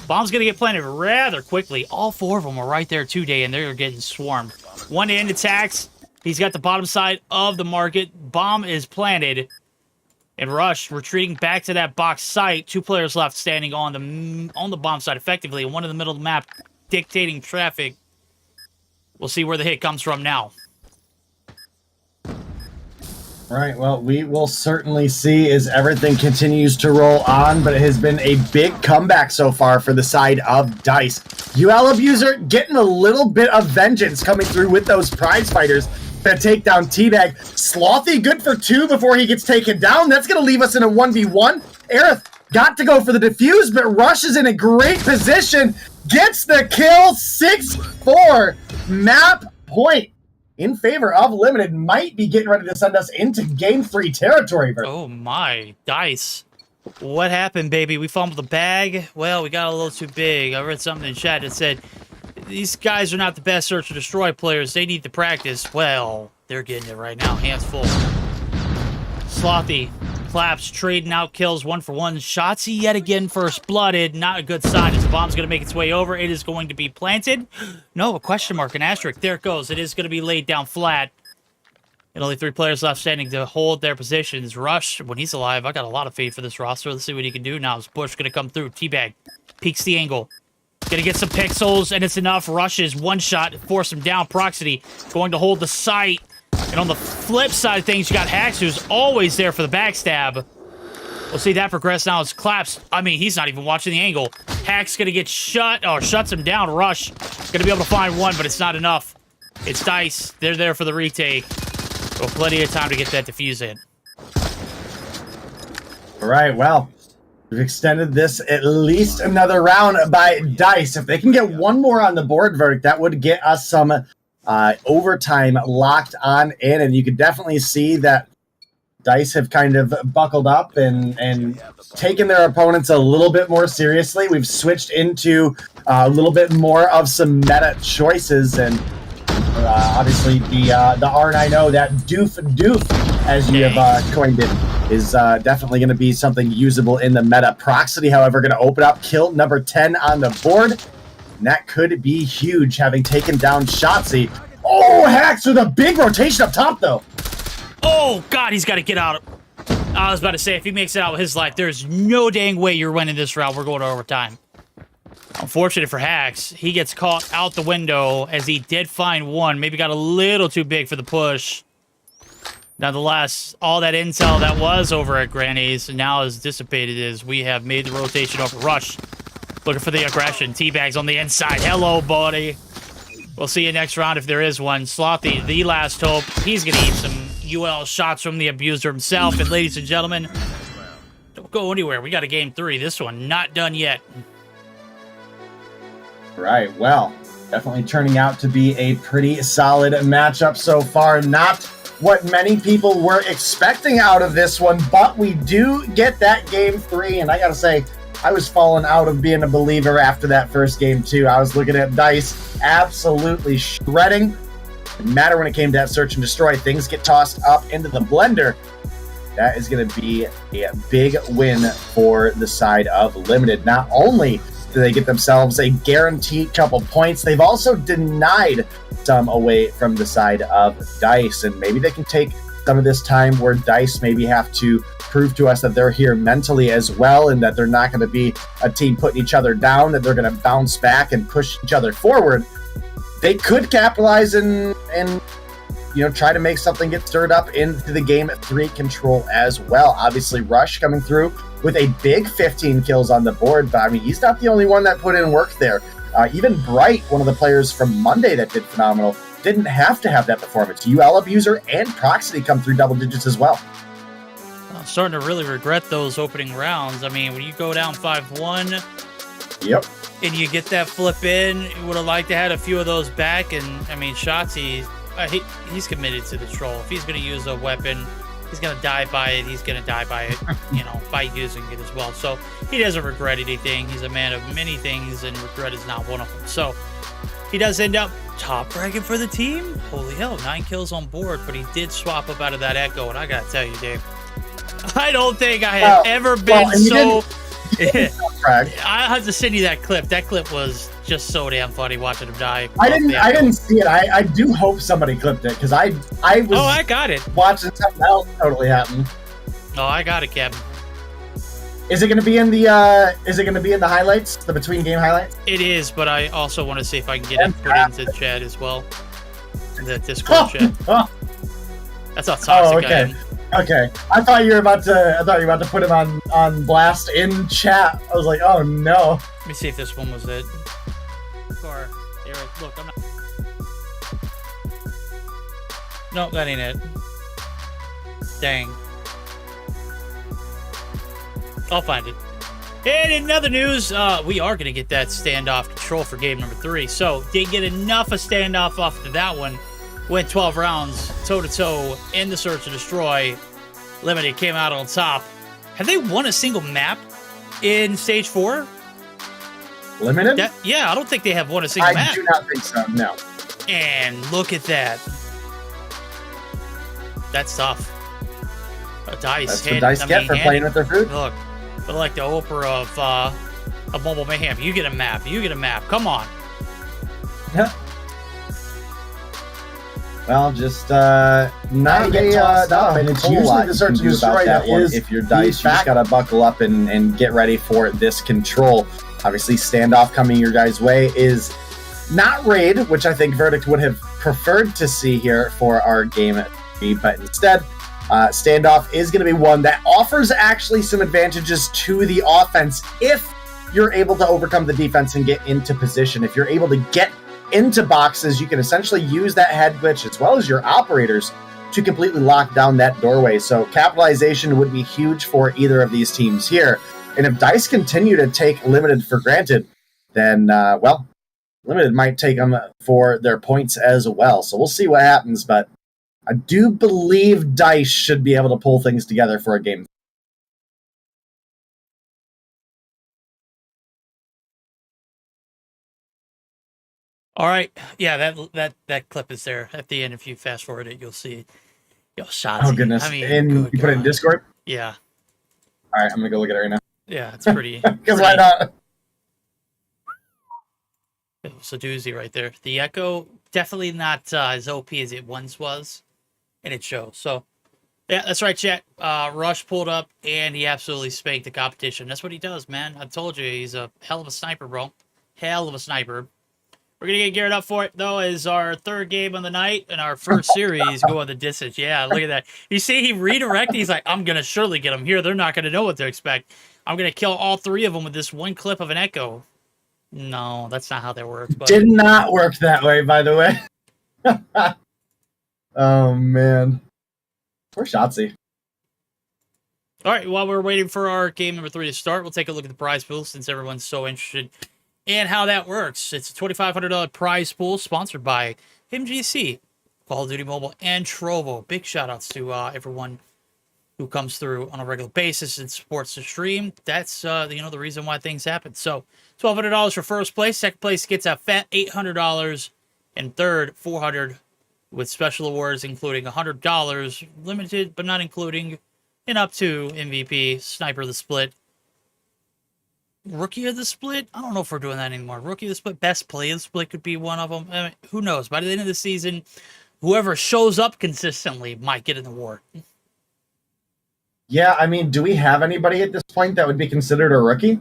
Bomb's gonna get planted rather quickly. All 4 of them are right there today, and they're getting swarmed. One end attacks. He's got the bottom side of the market. Bomb is planted. And Rush retreating back to that box site. 2 players left standing on the bomb side effectively. One in the middle of the map dictating traffic. We'll see where the hit comes from now. All right, well, we will certainly see as everything continues to roll on, but it has been a big comeback so far for the side of Dice. UL Abuser getting a little bit of vengeance coming through with those prize fighters to take down T-Bag. Slothy good for 2 before he gets taken down. That's going to leave us in a 1v1. Aerith got to go for the defuse, but Rush is in a great position. Gets the kill. 6-4. Map point in favor of Limited. Might be getting ready to send us into Game 3 territory. Oh my, Dice. What happened, baby? We fumbled the bag? Well, we got a little too big. I read something in chat that said, these guys are not the best search and destroy players. They need to practice. Well, they're getting it right now. Hands full. Slothy. Claps trading out kills 1 for 1. Shotzi yet again first blooded. Not a good sign as the bomb's going to make its way over. It is going to be planted. No, a question mark, an asterisk. There it goes. It is going to be laid down flat. And only 3 players left standing to hold their positions. Rush, when he's alive, I got a lot of faith for this roster. Let's see what he can do now. Is Bush going to come through? T-Bag peeks the angle. Gonna get some pixels, and it's enough. Rushes, one shot, force him down. Proxity going to hold the site. And on the flip side of things, you got Hax, who's always there for the backstab. We'll see that progress now as Claps. I mean, he's not even watching the angle. Hack's gonna get shut, or shuts him down. Rush gonna be able to find one, but it's not enough. It's Dice. They're there for the retake. So plenty of time to get that defuse in. All right, well, we've extended this at least another round by Dice. If they can get one more on the board, Verdict, that would get us some overtime locked on in, and you could definitely see that Dice have kind of buckled up and taken their opponents a little bit more seriously. We've switched into a little bit more of some meta choices, and obviously the R9O, that doof, as you have coined it, is definitely going to be something usable in the meta. Proxity, however, going to open up kill number 10 on the board. And that could be huge, having taken down Shotzi. Oh, Hacks with a big rotation up top, though. Oh, God, he's got to get out. I was about to say, if he makes it out with his life, there's no dang way you're winning this round. We're going to overtime. Unfortunate for Hacks, he gets caught out the window as he did find one. Maybe got a little too big for the push. Nonetheless, all that intel that was over at Granny's now is dissipated as we have made the rotation over. Rush, looking for the aggression. Teabags on the inside. Hello, buddy. We'll see you next round if there is one. Slothy, the last hope. He's going to eat some UL shots from the abuser himself. And ladies and gentlemen, don't go anywhere. We got a game 3. This one not done yet. Right, well, definitely turning out to be a pretty solid matchup so far. Not what many people were expecting out of this one, but we do get that game 3, and I gotta say, I was falling out of being a believer after that first game too. I was looking at Dice absolutely shredding. Didn't matter when it came to that search and destroy. Things get tossed up into the blender. That is going to be a big win for the side of Limited. Not only do they get themselves a guaranteed couple points, they've also denied some away from the side of Dice, and maybe they can take some of this time where Dice maybe have to prove to us that they're here mentally as well, and that they're not going to be a team putting each other down, that they're going to bounce back and push each other forward. They could capitalize and try to make something get stirred up into the game 3 control as well. Obviously, Rush coming through with a big 15 kills on the board, but I mean, he's not the only one that put in work there. Even Bright, one of the players from Monday that did phenomenal, didn't have to have that performance. UL Abuser and Proxity come through double digits as well. I'm starting to really regret those opening rounds. I mean, when you go down 5-1, yep, and you get that flip in, you would have liked to have a few of those back. And I mean, Shotzi, he's committed to the troll. If he's going to use a weapon, he's going to die by it. He's going to die by it, by using it as well. So he doesn't regret anything. He's a man of many things, and regret is not one of them. So he does end up top ranking for the team. Holy hell, 9 kills on board, but he did swap up out of that Echo, and I got to tell you, Dave, I don't think I have ever been so... I had to send you that clip. That clip was just so damn funny watching him die. I didn't see it. I do hope somebody clipped it, because I was I got it. Watching something else totally happen. Oh, I got it, Kevin. Is it going to be in the highlights, the between game highlights? It is, but I also want to see if I can get it put into the chat as well. The Discord chat. That's how toxic I am. Okay, I thought you were about to put him on blast in chat. I was like, oh no. Let me see if this one was it. Or Eric, look, I'm not. No, that ain't it. Dang. I'll find it. And in other news, we are going to get that standoff control for game number 3. So, didn't get enough of standoff off to that one. Went 12 rounds, toe-to-toe, in the search and destroy. Limited came out on top. Have they won a single map in Stage 4? Limited? Yeah, I don't think they have won a single map. I do not think so, no. And look at that. That's tough. Dice. That's what Dice get for playing with their food. Look, but like the Oprah of Mobile Mayhem. You get a map. You get a map. Come on. Yeah. Well, just not get tossed up, and it's usually the search and destroy that is if you're Dice. You just gotta buckle up and get ready for this control. Obviously, standoff coming your guys' way is not raid, which I think Verdict would have preferred to see here for our game, but instead, standoff is going to be one that offers actually some advantages to the offense if you're able to overcome the defense and get into position. If you're able to get into boxes, you can essentially use that head glitch as well as your operators to completely lock down that doorway. So capitalization would be huge for either of these teams here. And if Dice continue to take Limited for granted, then, well, Limited might take them for their points as well. So we'll see what happens, but I do believe Dice should be able to pull things together for a game. All right, yeah, that clip is there at the end. If you fast forward it, you'll see. Yo, shots. Oh goodness! I mean, and you put it in Discord. Yeah. All right, I'm gonna go look at it right now. Yeah, it's pretty. Because why not? It was a doozy right there. The Echo definitely not as OP as it once was, and it shows. So, yeah, that's right, chat. Rush pulled up, and he absolutely spanked the competition. That's what he does, man. I told you, he's a hell of a sniper, bro. Hell of a sniper. We're going to get geared up for it, though, as our third game of the night and our first series go on the distance. Yeah, look at that. You see, he redirected. He's like, I'm going to surely get them here. They're not going to know what to expect. I'm going to kill all three of them with this one clip of an Echo. No, that's not how that works. But did not work that way, by the way. Oh, man. Poor Shotzi. All right, while we're waiting for our game number 3 to start, we'll take a look at the prize pool since everyone's so interested in how that works. It's a $2,500 prize pool sponsored by MGC, Call of Duty Mobile, and Trovo. Big shout-outs to everyone who comes through on a regular basis and supports the stream. That's the reason why things happen. So $1,200 for first place. Second place gets a fat $800, and third $400 with special awards including $100 limited but not including, and up to MVP, Sniper of the Split, Rookie of the Split. I don't know if we're doing that anymore. Rookie of the Split, Best Play of the Split could be one of them. I mean, who knows? By the end of the season, whoever shows up consistently might get an award. Yeah, I mean, do we have anybody at this point that would be considered a rookie?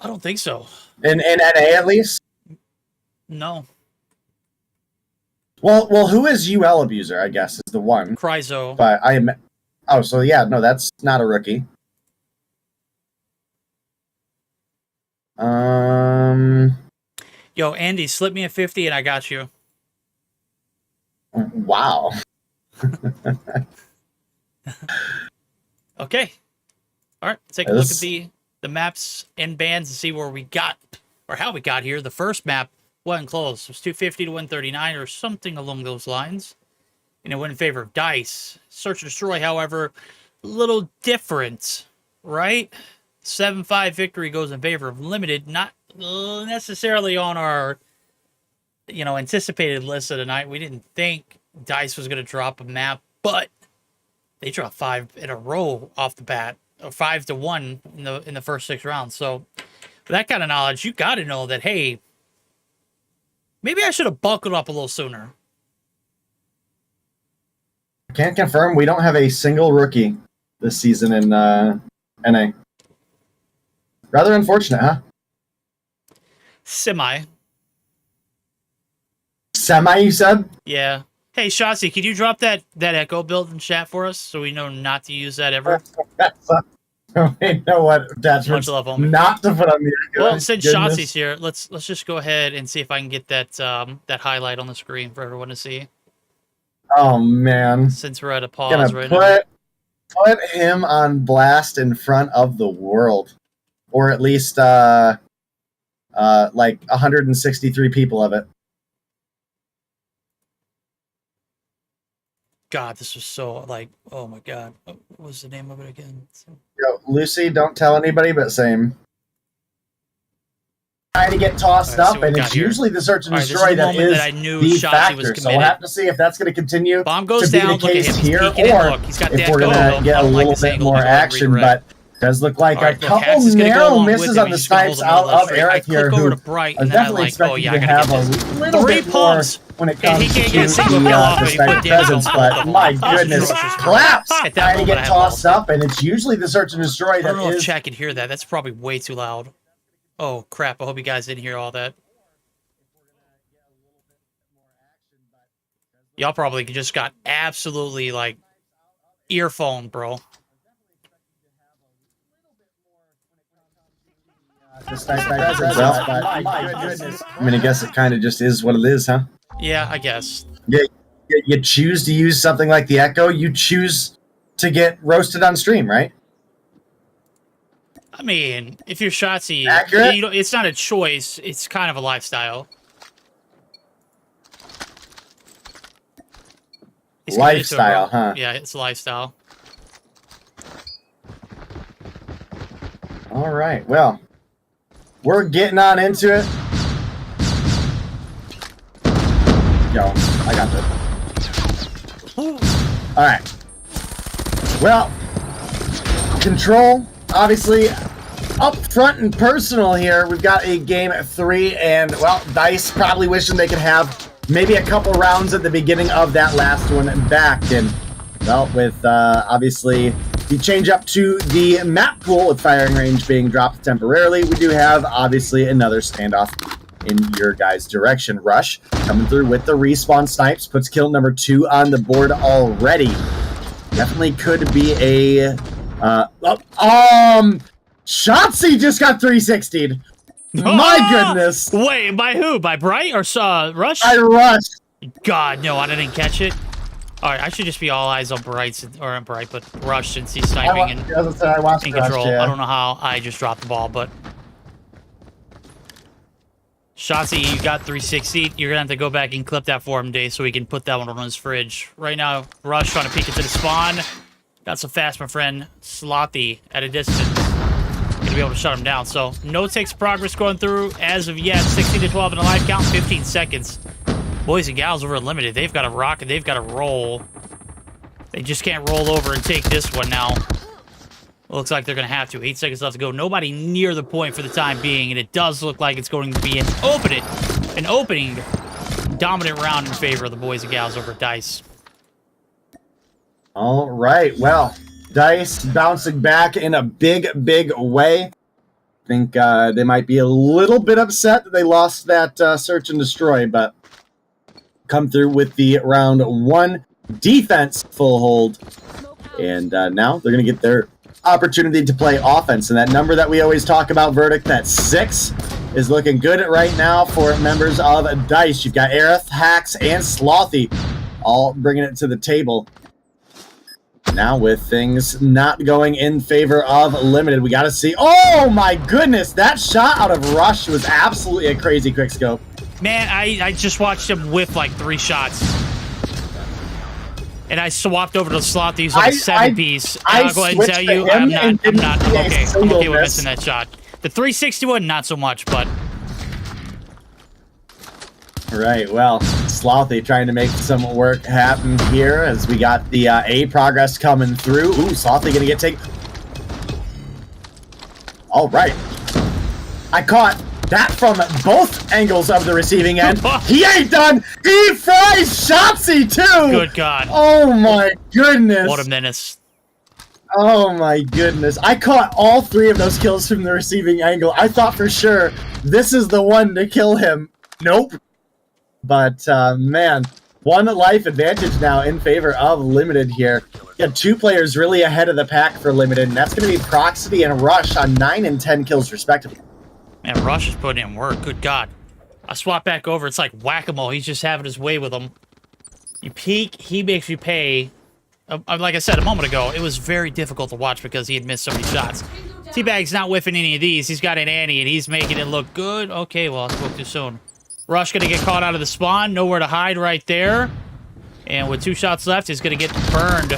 I don't think so. In NA, at least? No. Well, who is UL Abuser, I guess, is the one. Cryzo. But I am... Oh, so yeah, no, that's not a rookie. Yo, Andy, slip me a 50 and I got you. Wow. Okay. All right, let's take a look at the maps and bands and see where we got, or how we got here. The first map wasn't close. It was 250 to 139 or something along those lines. And it went in favor of Dice. Search and Destroy, however, a little different, right? 7-5 victory goes in favor of Limited, not necessarily on our, anticipated list of the night. We didn't think Dice was going to drop a map, but they dropped 5 in a row off the bat, or 5-1 in the first 6 rounds. So, with that kind of knowledge, you got to know that, hey, maybe I should have buckled up a little sooner. Can't confirm. We don't have a single rookie this season in NA. Rather unfortunate, huh? Semi, you said? Yeah. Hey, Shotzi, can you drop that Echo build in chat for us so we know not to use that ever? We know what attachments Much love, homie. not to put on the Echo. Well, since Shotzi's here, let's just go ahead and see if I can get that highlight on the screen for everyone to see. Oh, man. Since we're at a pause right now. Put him on blast in front of the world. Or at least, like 163 people of it. God, this was so, oh my God. What was the name of it again? Yo, Lucy, don't tell anybody, but same. Trying to get tossed up, and it's usually the search and destroy that is the factor. So we'll have to see if that's going to continue to be the case here, or if we're going to get a little bit more action. But Does look like All right, a look, couple Hax is gonna go narrow along with misses him. on the He's just gonna snipes hold him out on of the straight. Eric I here, click over who to Bright, was and then I definitely like, oh expecting yeah, to I gotta have get a this. little 3 bit more pumps. when it And comes he to can't get a single kill off, the but he put sniper damage on presence. But both my of them. goodness, Atrocious, bro. collapse At that trying to moment, I get had tossed balls. up, and it's usually the search and destroy I that don't know if is. chat can hear that. That's probably way too loud. Oh crap! I hope you guys didn't hear all that. Y'all probably just got absolutely like earphone, bro. The sniper presence. Well, my goodness. I mean, I guess it kind of just is what it is, huh? Yeah, I guess. Yeah, you choose to use something like the Echo. You choose to get roasted on stream, right? I mean, if you're Shotsy, Accurate? you know, it's not a choice. It's kind of a lifestyle. He's committed to it, Lifestyle, bro. huh? Yeah, it's a lifestyle. All right. Well, we're getting on into it. Yo, I got this. All right. Well, control, obviously, up front and personal here. We've got a game at 3, and, well, DICE probably wishing they could have maybe a couple rounds at the beginning of that last one back. And, well, with, obviously, the change up to the map pool with firing range being dropped temporarily, we do have, obviously, another standoff in your guys' direction. Rush coming through with the respawn snipes, puts kill number 2 on the board already. Definitely could be a Shotsy just got 360'd. My goodness. Wait, by who? By Bright or Rush? I rushed. God, no, I didn't catch it. All right, I should just be all eyes on Bright, or on Bright, but Rush since he's sniping and I watched in Rush, control. yeah. I don't know how I just dropped the ball, but Shotsy, you got 360. You're gonna have to go back and clip that for him, Dave, so he can put that one on his fridge. Right now, Rush trying to peek into the spawn. Got so fast, my friend. Slothy at a distance. Gonna be able to shut him down. So, no takes progress going through as of yet. 16 to 12 in the live count, 15 seconds. Boys and gals over Unlimited. They've got to rock and they've got to roll. They just can't roll over and take this one now. Looks like they're going to have to. 8 seconds left to go. Nobody near the point for the time being, and it does look like it's going to be an opening dominant round in favor of the boys and gals over at DICE. All right. Well, DICE bouncing back in a big way. I think they might be a little bit upset that they lost that search and destroy, but come through with the round 1 defense full hold. And now they're going to get their opportunity to play offense. And that number that we always talk about, Verdict, that 6, is looking good right now for members of DICE. You've got Aerith, Hax, and Slothy all bringing it to the table. Now with things not going in favor of Limited, we got to see. Oh my goodness, that shot out of Rush was absolutely a crazy quick scope. Man, I just watched him whiff like 3 shots. And I swapped over to Slothy. He's on a 7-piece. I'll go ahead and tell you, I'm okay with missing that shot. The 361, not so much, but right, well, Slothy trying to make some work happen here as we got the A progress coming through. Ooh, Slothy gonna get taken. All right. I caught that from both angles of the receiving end. He ain't done. He fries Shotsy too. Good God. Oh my goodness. What a menace. Oh my goodness. I caught all 3 of those kills from the receiving angle. I thought for sure this is the one to kill him. Nope. But, man, 1 life advantage now in favor of Limited here. You have 2 players really ahead of the pack for Limited, and that's going to be Proxity and Rush on 9 and 10 kills respectively. Man, Rush is putting in work. Good God. I swap back over. It's like whack-a-mole. He's just having his way with them. You peek, he makes you pay. Like I said a moment ago, it was very difficult to watch because he had missed so many shots. Teabag's not whiffing any of these. He's got an Annie, and he's making it look good. Okay, well, I spoke too soon. Rush gonna get caught out of the spawn. Nowhere to hide right there. And with 2 shots left, he's gonna get burned.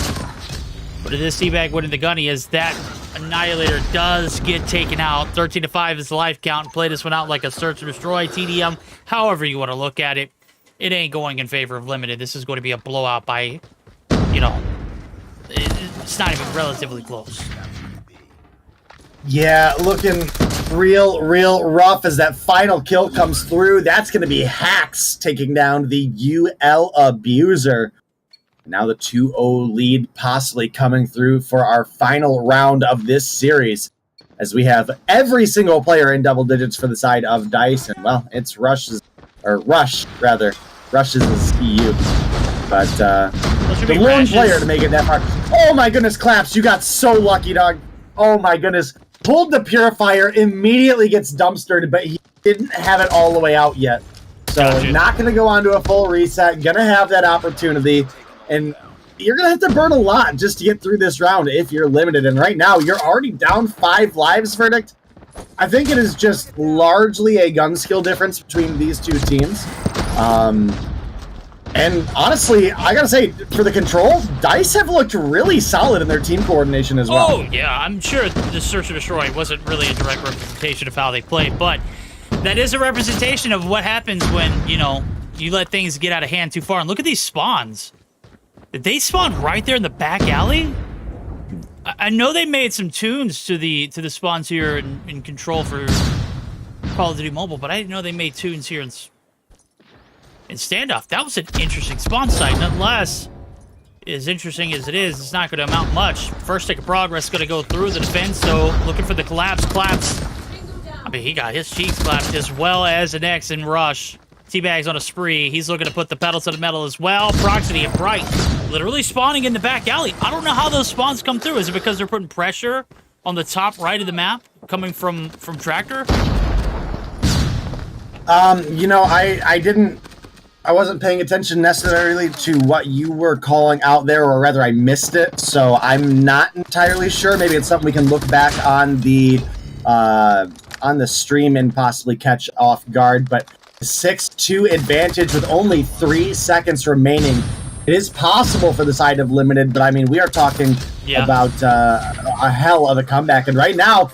But it is Teabag winning the gunny as that Annihilator does get taken out. 13 to 5 is the life count. Play this one out like a search and destroy, TDM, however you want to look at it. It ain't going in favor of Limited. This is going to be a blowout by, you know, it's not even relatively close. Yeah, looking real rough as that final kill comes through. That's going to be Hacks taking down the UL Abuser. Now the 2-0 lead possibly coming through for our final round of this series, as we have every single player in double digits for the side of DICE. And, well, it's Rush, rather. Rush's is EU. But the lone player to make it that far. Oh, my goodness, Claps. You got so lucky, dog. Oh, my goodness. Pulled the Purifier, immediately gets dumpstered, but he didn't have it all the way out yet. So Gotcha. not going to go on to a full reset. Going to have that opportunity. And you're going to have to burn a lot just to get through this round if you're limited. And right now, you're already down 5 lives, Verdict. I think it is just largely a gun skill difference between these two teams. And honestly, I got to say, for the control, DICE have looked really solid in their team coordination as well. Oh, yeah, I'm sure the Search and Destroy wasn't really a direct representation of how they played, but that is a representation of what happens when, you know, you let things get out of hand too far. And look at these spawns. Did they spawn right there in the back alley? I know they made some tunes to the spawns here in Control for Call of Duty Mobile, but I didn't know they made tunes here in Standoff. That was an interesting spawn site. Nonetheless, as interesting as it is, it's not going to amount much. First tick of progress going to go through the defense, so looking for the collapse. Claps. I mean, he got his cheeks clapped as well as the next in Rush. Teabag's on a spree. He's looking to put the pedal to the metal as well. Proxity and Bright literally spawning in the back alley. I don't know how those spawns come through. Is it because they're putting pressure on the top right of the map coming from Tractor? You know, I wasn't paying attention necessarily to what you were calling out there, or rather I missed it, so I'm not entirely sure. Maybe it's something we can look back on the stream and possibly catch off guard, but 6-2 advantage with only 3 seconds remaining. It is possible for the side of Limited, but I mean, we are talking about a hell of a comeback, and right now,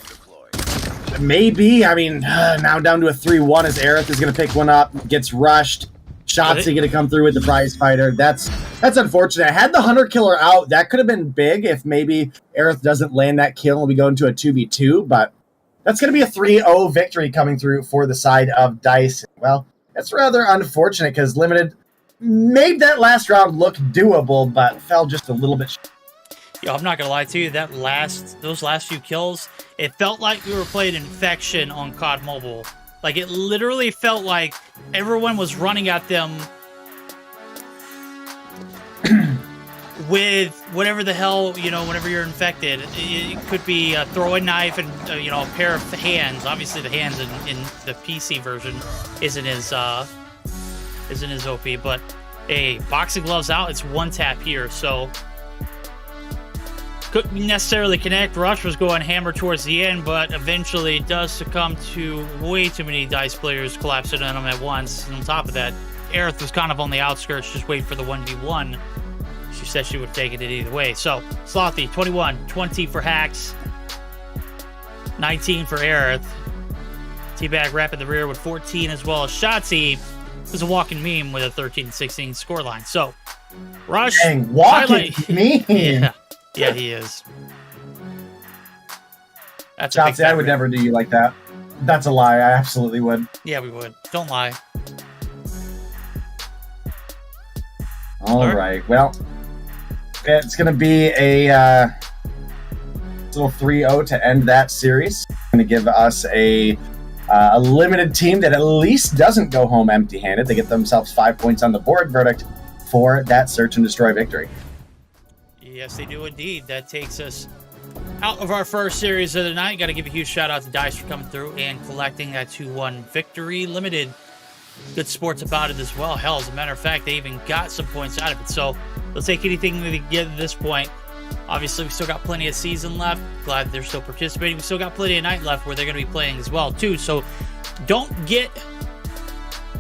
maybe, I mean, now down to a 3-1 as Aerith is going to pick one up, gets rushed. Shotzi going to come through with the prize fighter. That's unfortunate. Had the Hunter Killer out, that could have been big if maybe Aerith doesn't land that kill and we go into a 2v2, but that's going to be a 3-0 victory coming through for the side of DICE. Well, that's rather unfortunate because Limited made that last round look doable, but fell just a little bit. Yo, I'm not going to lie to you. Those last few kills, it felt like we were playing Infection on COD Mobile. Like, it literally felt like everyone was running at them with whatever the hell, you know, whenever you're infected. It could be a throwing knife and, you know, a pair of hands. Obviously, the hands in the PC version isn't as OP, but hey, boxing gloves out, it's one tap here, so couldn't necessarily connect. Rush was going hammer towards the end, but eventually does succumb to way too many DICE players collapsing on him at once. And on top of that, Aerith was kind of on the outskirts, just waiting for the 1v1. She said she would have taken it either way. So, Slothy, 21, 20 for Hacks, 19 for Aerith. Teabag wrapping the rear with 14, as well as Shotzi was a walking meme with a 13-16 scoreline. So, Rush. Dang, walking meme. Yeah, he is. That's Shotzi, I would never do you like that. That's a lie. I absolutely would. Yeah, we would. Don't lie. All right. Well, it's going to be a little 3-0 to end that series. Going to give us a limited team that at least doesn't go home empty-handed. They get themselves 5 points on the board. Verdict for that search and destroy victory. Yes, they do indeed. That takes us out of our first series of the night. Got to give a huge shout out to DICE for coming through and collecting that 2-1 victory. Limited, good sports about it as well. Hell, as a matter of fact, they even got some points out of it. So they'll take anything they get at this point. Obviously, we still got plenty of season left. Glad they're still participating. We still got plenty of night left where they're going to be playing as well, too. So don't get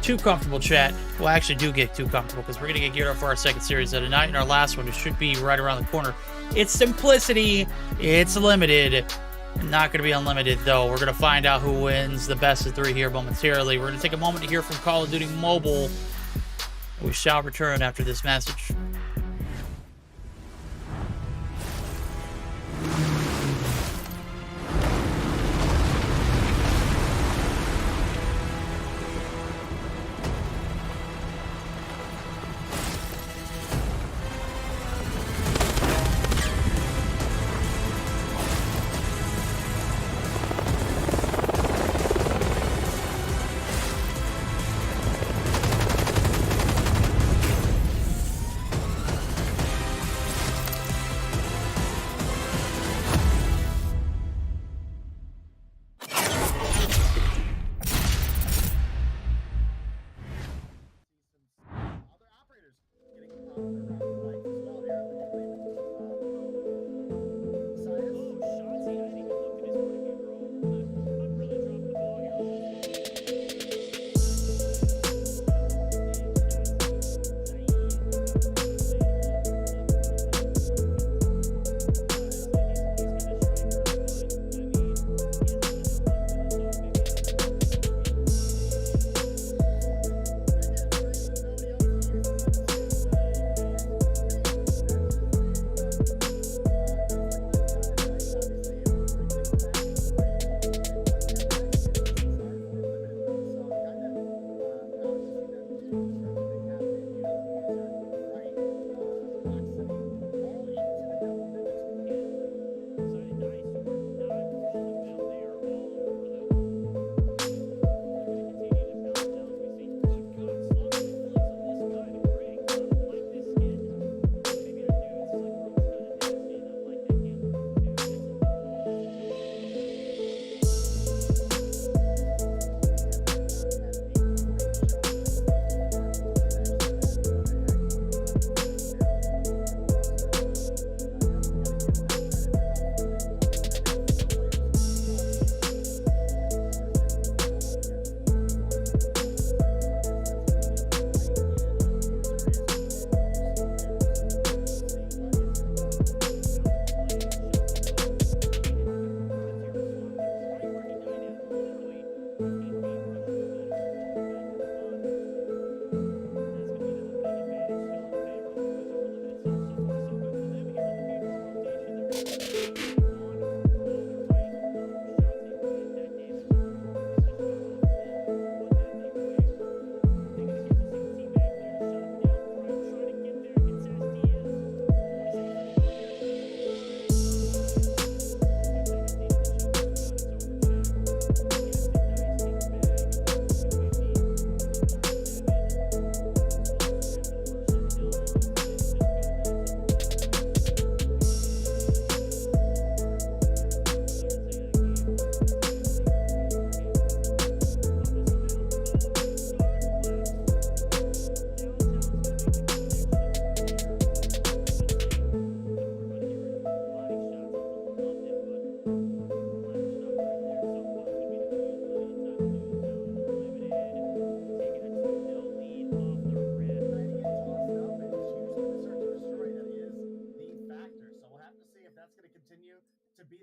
too comfortable, chat. Well, actually do get too comfortable because we're going to get geared up for our second series of the night and our last one, which should be right around the corner. It's Simplicity. It's limited. Not going to be unlimited, though. We're going to find out who wins the best of 3 here momentarily. We're going to take a moment to hear from Call of Duty Mobile. We shall return after this message.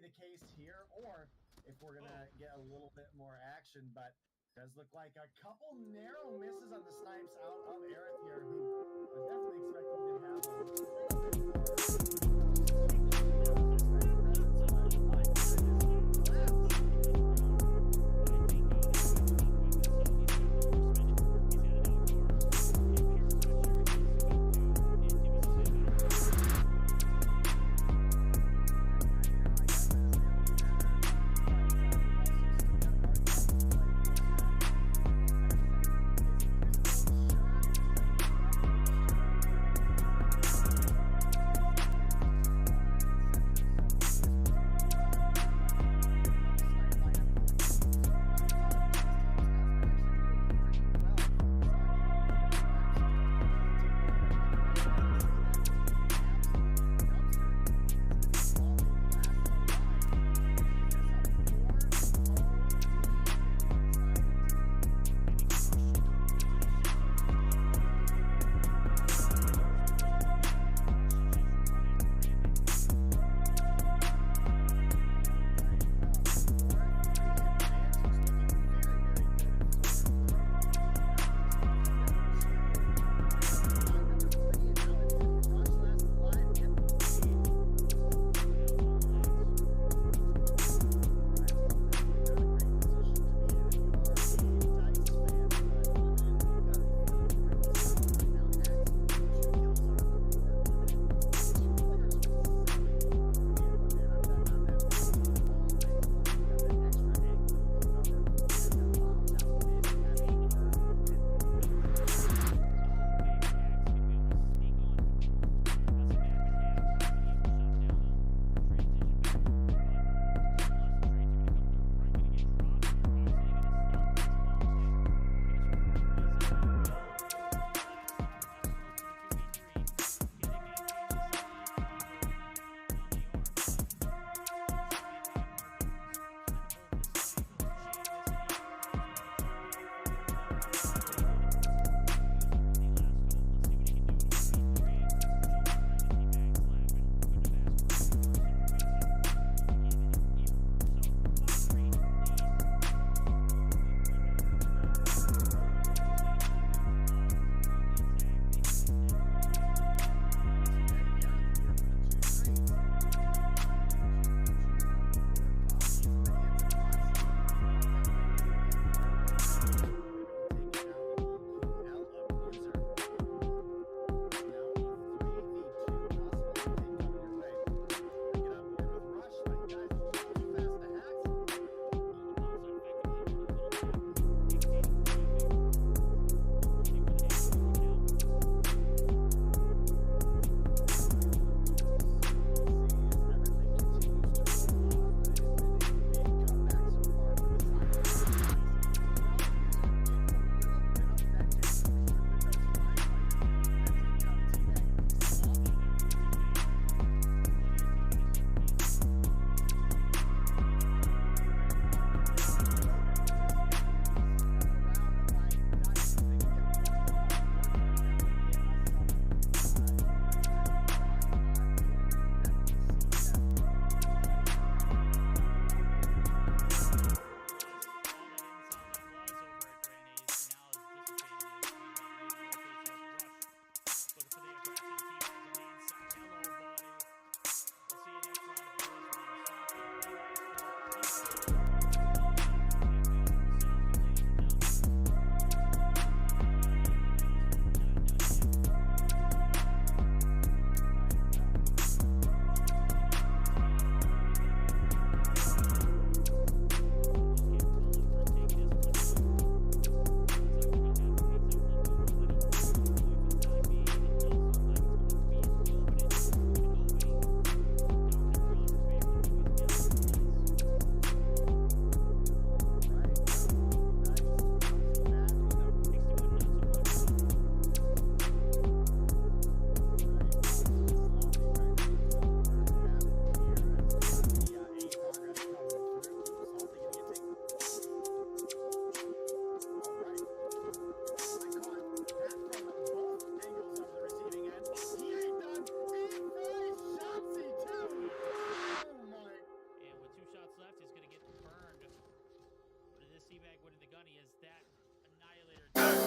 the case here, or if we're gonna get a little bit more action. But it does look like a couple narrow misses on the snipes out of Aerith here, who was definitely expecting to have a little bit Gunny as that annihilator.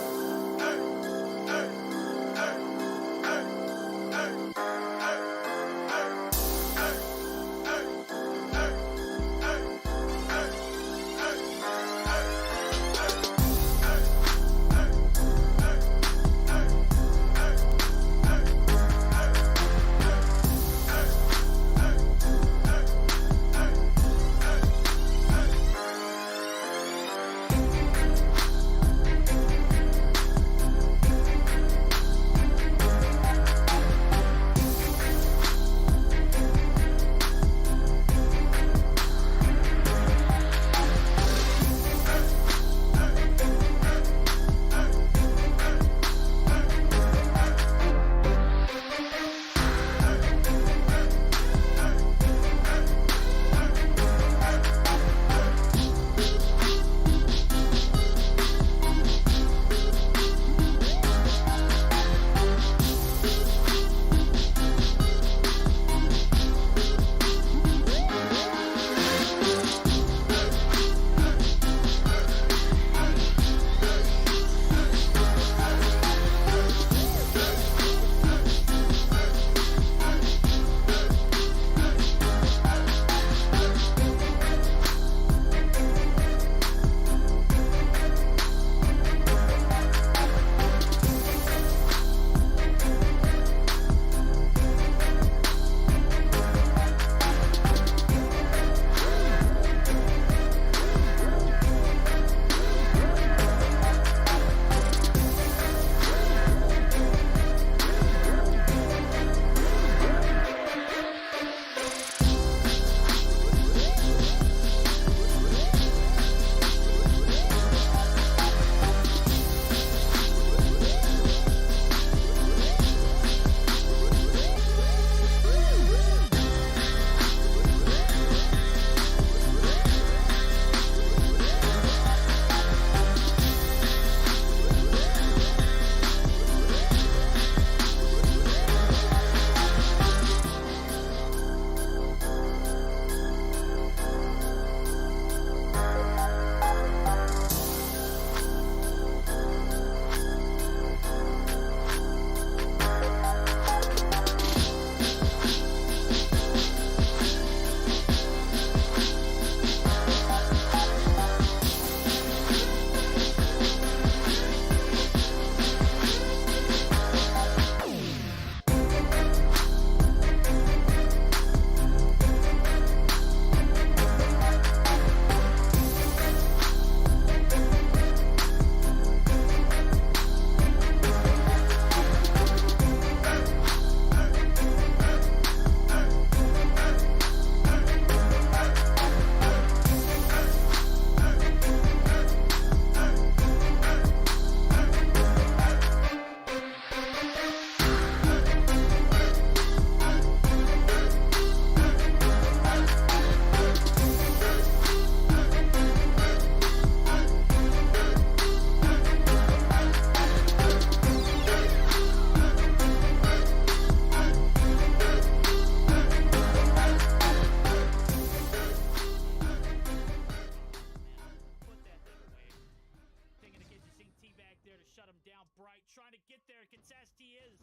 trying to get there. Contest he is.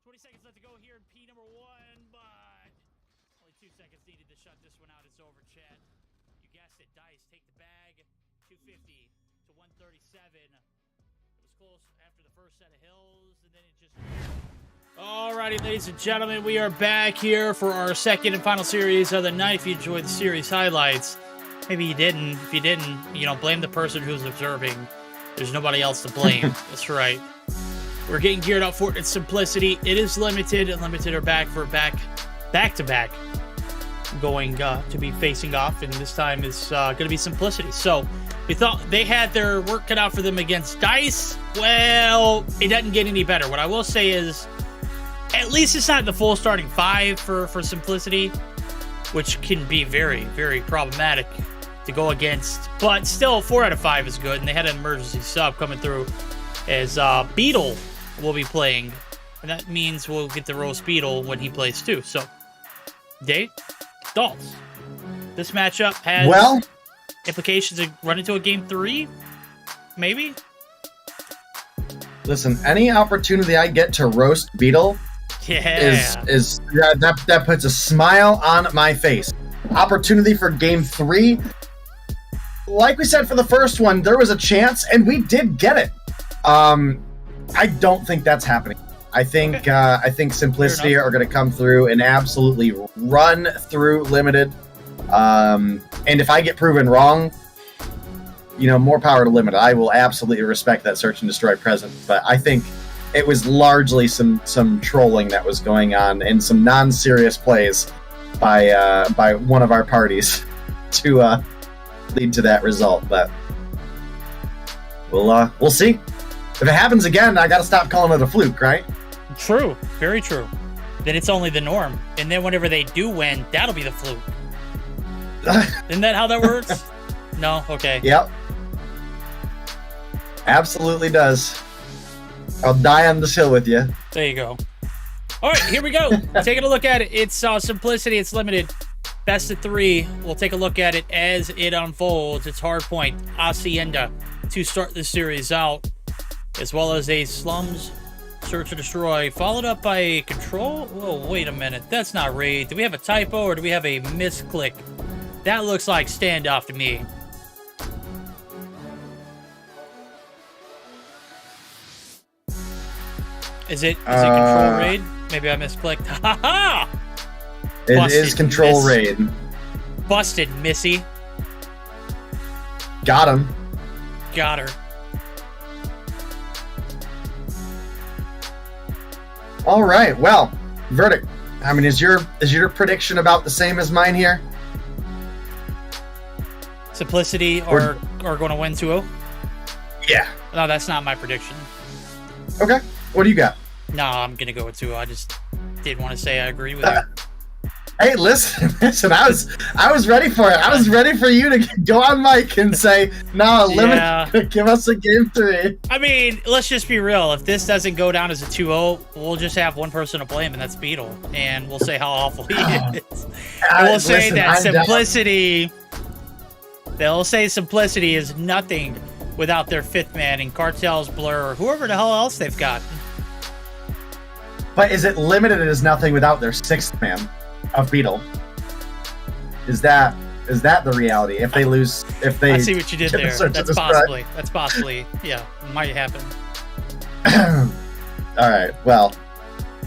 20 seconds left to go here in P number 1, but only 2 seconds needed to shut this one out. It's over, chat. You guessed it. Dice take the bag. 250 to 137. It was close after the first set of hills, and then it just... Alrighty, ladies and gentlemen, we are back here for our second and final series of the night. If you enjoyed the series highlights, maybe you didn't. If you didn't, you know, blame the person who's observing. There's nobody else to blame. That's right. We're getting geared up for its simplicity. It is limited, and limited are back for back-to-back going to be facing off, and this time is going to be simplicity. So we thought they had their work cut out for them against Dice. Well, it doesn't get any better. What I will say is, at least it's not the full starting 5 for simplicity, which can be very, very problematic to go against. But still, 4 out of 5 is good, and they had an emergency sub coming through as Beetle will be playing, and that means we'll get the roast Beetle when he plays too. So, Dave, Dolls, this matchup has implications to run into a game 3. maybe. Listen, any opportunity I get to roast Beetle Yeah. is that puts a smile on my face. Opportunity for game 3. Like we said for the first one, there was a chance, and we did get it. I don't think that's happening. I think Simplicity are going to come through and absolutely run through Limited. And if I get proven wrong, more power to Limited. I will absolutely respect that search and destroy present. But I think it was largely some trolling that was going on and some non-serious plays by one of our parties to lead to that result. But we'll see. If it happens again, I got to stop calling it a fluke, right? True. Very true. Then it's only the norm. And then whenever they do win, that'll be the fluke. Isn't that how that works? No? Okay. Yep. Absolutely does. I'll die on this hill with you. There you go. All right, here we go. Taking a look at it. It's Simplicity. It's Limited. Best of 3. We'll take a look at it as it unfolds. It's Hardpoint, Hacienda to start the series out, as well as a Slums Search or Destroy, followed up by a Control. Oh, wait a minute. That's not Raid. Do we have a typo or do we have a misclick? That looks like Standoff to me. Is it Control Raid? Maybe I misclicked. Ha ha! It is Control Raid. Busted, Missy. Got him. Got her. All right. Well, verdict. I mean, is your prediction about the same as mine here? Simplicity are going to win 2-0? Yeah. No, that's not my prediction. Okay. What do you got? No, I'm going to go with 2-0. I just didn't want to say I agree with you. Hey, listen. I was ready for it. I was ready for you to go on mic and say, "No, Limited, give us a game 3." I mean, let's just be real. If this doesn't go down as a 2-0, we'll just have one person to blame, and that's Beetle, and we'll say how awful he is. And we'll say that Simplicity. They'll say Simplicity is nothing without their 5th man and Cartel's Blur or whoever the hell else they've got. But is it Limited is nothing without their 6th man of Beetle? Is that the reality? If they lose, I see what you did there. That's possibly, yeah, might happen. All right. Well,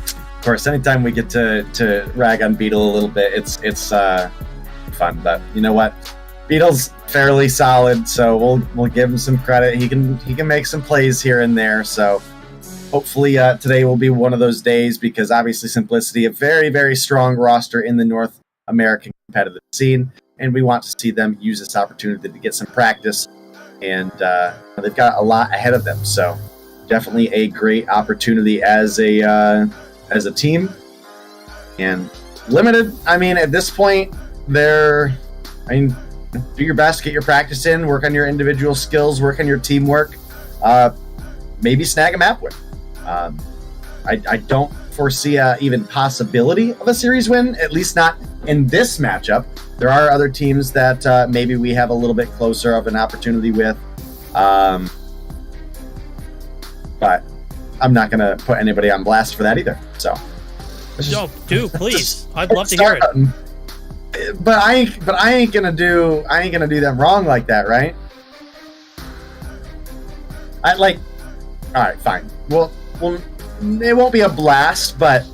of course, anytime we get to rag on Beetle a little bit, it's fun. But you know what? Beetle's fairly solid, so we'll give him some credit. He can make some plays here and there. So hopefully today will be one of those days, because obviously Simplicity, a very, very strong roster in the North American competitive scene, and we want to see them use this opportunity to get some practice. And they've got a lot ahead of them, so definitely a great opportunity as a team. And Limited, I mean, at this point, do your best, get your practice in, work on your individual skills, work on your teamwork, maybe snag a map win. I don't foresee even possibility of a series win, at least not in this matchup. There are other teams that maybe we have a little bit closer of an opportunity with, but I'm not going to put anybody on blast for that either. So, please, I'd love to hear it. But I ain't gonna do them wrong like that, right? All right, fine. Well, it won't be a blast, but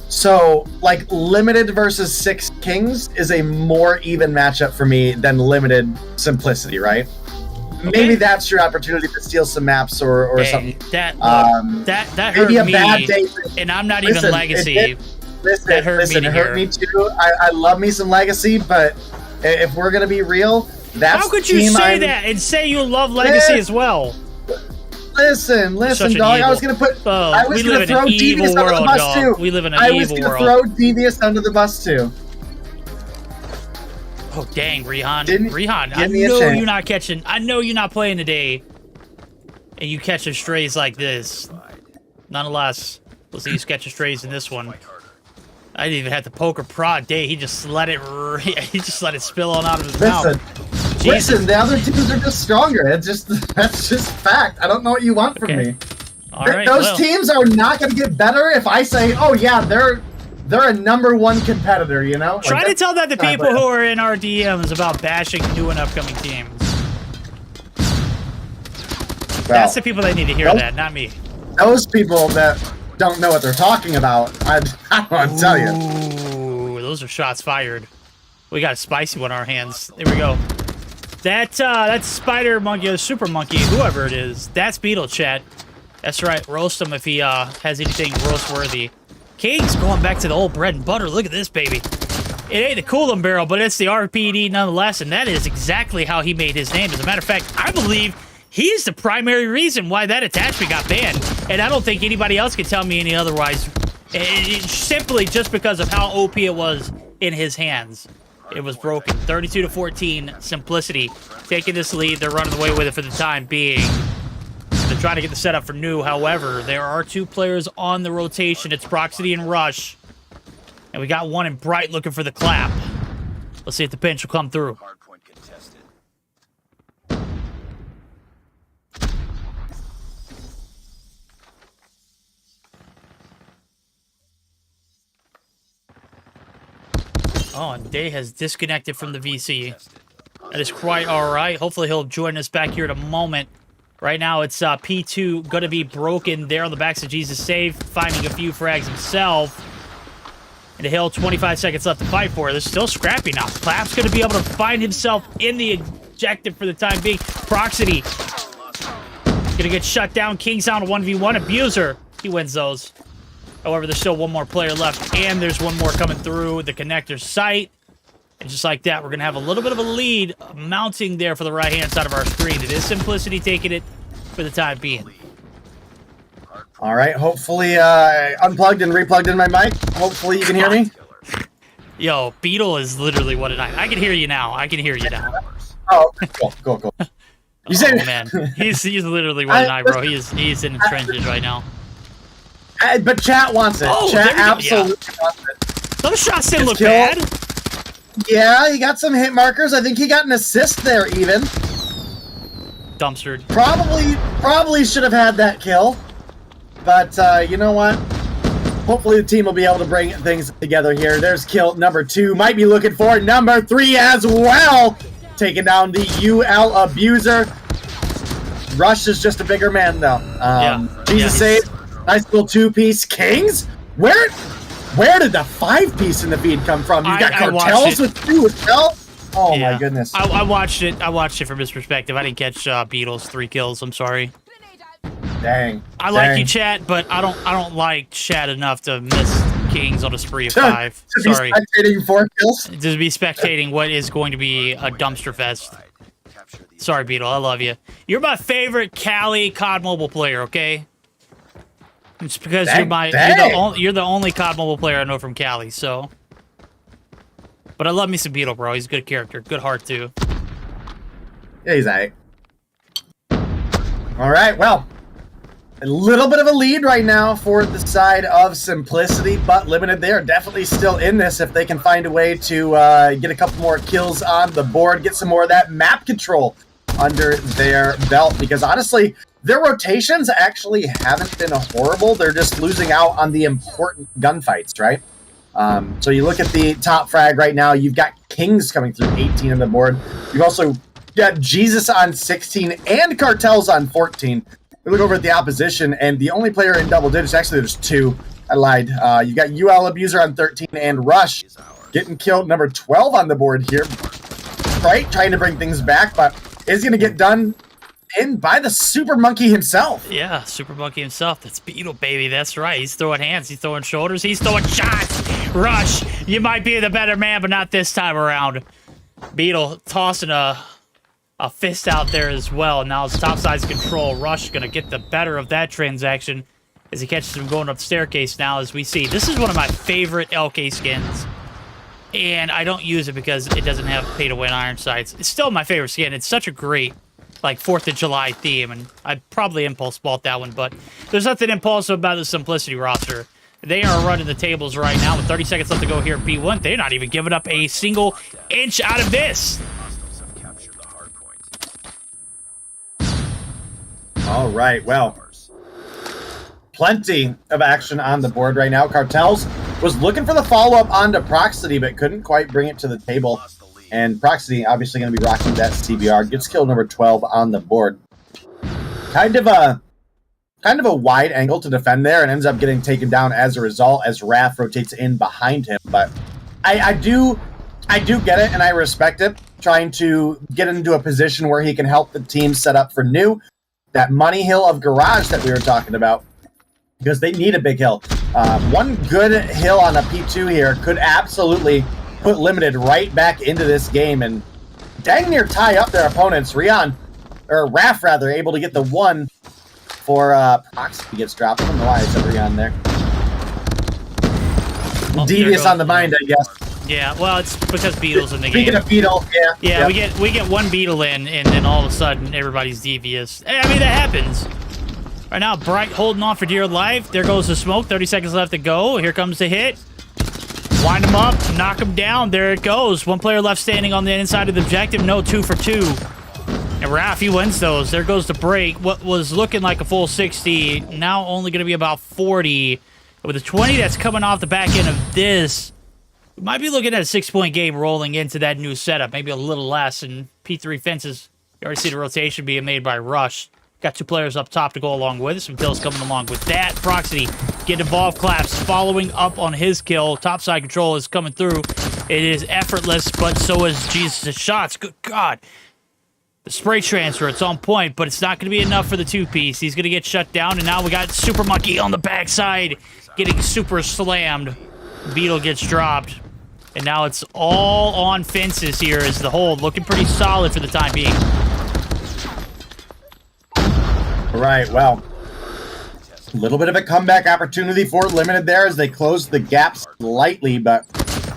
so like Limited versus 6 Kings is a more even matchup for me than Limited Simplicity, right? Okay. Maybe that's your opportunity to steal some maps or something. That hurt maybe a me, bad day, and I'm not even Legacy. It hurt me too. I love me some Legacy, but if we're gonna be real, that's how could you say that and say you love Legacy as well? Listen, dog. I was gonna throw Devious under the bus too. We live in an evil world. I was gonna throw Devious under the bus too. Oh dang, Rehan! I know you're not catching. I know you're not playing today, and you catching strays like this. Nonetheless, we'll see you catching strays in this one. I didn't even have to poke or prod. Day, he just let it spill on out of his mouth. Jesus. Listen, the other teams are just stronger. That's just fact. I don't know what you want from me. All right, Those well, teams are not going to get better if I say, "Oh yeah, they're a #1 competitor." You know. Try to tell that to people who are in our DMs about bashing new and upcoming teams. That's the people that need to hear that, not me. Those people that don't know what they're talking about, I don't want to tell you. Ooh, those are shots fired. We got a spicy one on our hands. There we go. That's Spider Monkey or Super Monkey, whoever it is. That's Beetle, chat. That's right. Roast him if he has anything roast-worthy. King's going back to the old bread and butter. Look at this, baby. It ain't the Coolum barrel, but it's the RPD nonetheless, and that is exactly how he made his name. As a matter of fact, I believe he's the primary reason why that attachment got banned, and I don't think anybody else can tell me any otherwise. Simply just because of how OP it was in his hands. It was broken. 32-14, Simplicity taking this lead. They're running away with it for the time being. They're trying to get the setup for New. However, there are 2 players on the rotation. It's Proxity and Rush. And we got one in Bright looking for the clap. Let's see if the pinch will come through. Oh, and Day has disconnected from the VC. That is quite all right. Hopefully he'll join us back here in a moment. Right now, it's P2 going to be broken there on the backs of Jesus Save, finding a few frags himself. And the Hill, 25 seconds left to fight for. They're still scrappy now. Clap's going to be able to find himself in the objective for the time being. Proxity going to get shut down. King's on a 1v1. Abuser, he wins those. However, there's still one more player left, and there's one more coming through the connector site. And just like that, we're going to have a little bit of a lead mounting there for the right-hand side of our screen. It is Simplicity taking it for the time being. All right, hopefully unplugged and replugged in my mic. Hopefully you can hear me. Yo, Beetle is literally what I can hear you now. I can hear you now. Oh, cool. You said, oh, man. He's literally what an eye, bro. He's in the trenches right now. But chat wants it. Oh, chat absolutely wants it. Those shots didn't look kill. bad. Yeah, he got some hit markers. I think he got an assist there even. Dumpstered. Probably should have had that kill. But you know what? Hopefully the team will be able to bring things together here. There's kill number 2. Might be looking for number 3 as well. Taking down the UL Abuser. Rush is just a bigger man though. Jesus save. Nice little 2-piece. Kings? Where did the 5-piece in the feed come from? You got Cartels with 2 as well? Oh my goodness. I watched it. I watched it from his perspective. I didn't catch Beatles 3 kills. I'm sorry. Dang. I like you, chat, but I don't like chat enough to miss Kings on a spree of 5. Sorry. To be spectating 4 kills? To be spectating what is going to be a dumpster fest. Sorry, Beetle. I love you. You're my favorite Cali COD Mobile player, okay? It's because you're the only COD Mobile player I know from Cali, so. But I love me some Beetle, bro. He's a good character. Good heart, too. Yeah, he's alright. Alright, well. A little bit of a lead right now for the side of Simplicity, but limited. They are definitely still in this if they can find a way to get a couple more kills on the board, get some more of that map control under their belt, because honestly, their rotations actually haven't been horrible. They're just losing out on the important gunfights, right? So you look at the top frag right now, you've got Kings coming through 18 on the board. You've also got Jesus on 16 and Cartels on 14. We look over at the opposition, and the only player in double digits, actually there's 2. I lied. You got UL Abuser on 13 and Rush getting killed, number 12 on the board here. Right, trying to bring things back, but is going to get done in by the Super Monkey himself. Yeah, Super Monkey himself. That's Beetle, baby. That's right. He's throwing hands. He's throwing shoulders. He's throwing shots. Rush, you might be the better man, but not this time around. Beetle tossing a fist out there as well. Now it's topside's control. Rush going to get the better of that transaction as he catches him going up the staircase now, as we see. This is one of my favorite LK skins. And I don't use it because it doesn't have pay-to-win iron sights. It's still my favorite skin. It's such a great, like, 4th of July theme, and I'd probably impulse bought that one, but there's nothing impulsive about the Simplicity roster. They are running the tables right now with 30 seconds left to go here at P1. They're not even giving up a single inch out of this. All right, well, plenty of action on the board right now. Cartels was looking for the follow-up onto Proxity, but couldn't quite bring it to the table. And Proxity obviously going to be rocking that CBR. Gets kill number 12 on the board. Kind of a wide angle to defend there, and ends up getting taken down as a result as Wrath rotates in behind him. But I do get it, and I respect it. Trying to get into a position where he can help the team set up for new. That money hill of Garage that we were talking about, because they need a big hill. One good hill on a P2 here could absolutely put Limited right back into this game and dang near tie up their opponents. Raph rather, able to get the one for Proxy gets dropped. I don't know why I said Rion there. Oh, Devious on the mind, I guess. Yeah, well, it's because Beetle's in the game. Speaking of Beetle, Yeah, yep. we get one Beetle in, and then all of a sudden, everybody's devious. I mean, that happens. Right now, Bright holding on for dear life. There goes the smoke. 30 seconds left to go. Here comes the hit. Wind him up. Knock him down. There it goes. One player left standing on the inside of the objective. No, 2 for 2. And Raph, he wins those. There goes the break. What was looking like a full 60, now only going to be about 40. With a 20 that's coming off the back end of this, we might be looking at a 6-point game rolling into that new setup. Maybe a little less. And P3 fences, you already see the rotation being made by Rush. Got 2 players up top to go along with it. Some kills coming along with that. Proxy get involved. Claps following up on his kill. Topside control is coming through. It is effortless, but so is Jesus' shots. Good God. The spray transfer, it's on point, but it's not going to be enough for the 2-piece. He's going to get shut down, and now we got Super Monkey on the backside getting super slammed. Beetle gets dropped. And now it's all on fences here as the hold. Looking pretty solid for the time being. All right, well, a little bit of a comeback opportunity for Limited there as they close the gap slightly, but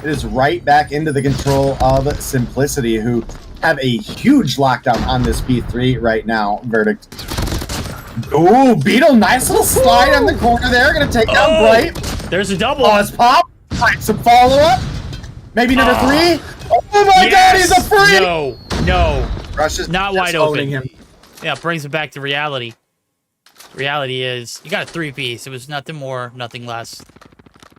it is right back into the control of Simplicity, who have a huge lockdown on this P3 right now. Verdict. Ooh, Beetle, nice little slide on the corner there. Gonna take down Bright. There's a double. Oh, it's pop. Right, some follow-up. Maybe number 3. Oh my God, he's a free. No. Rush is not wide open. Him. Yeah, brings it back to reality. Reality is, you got a 3-piece. It was nothing more, nothing less.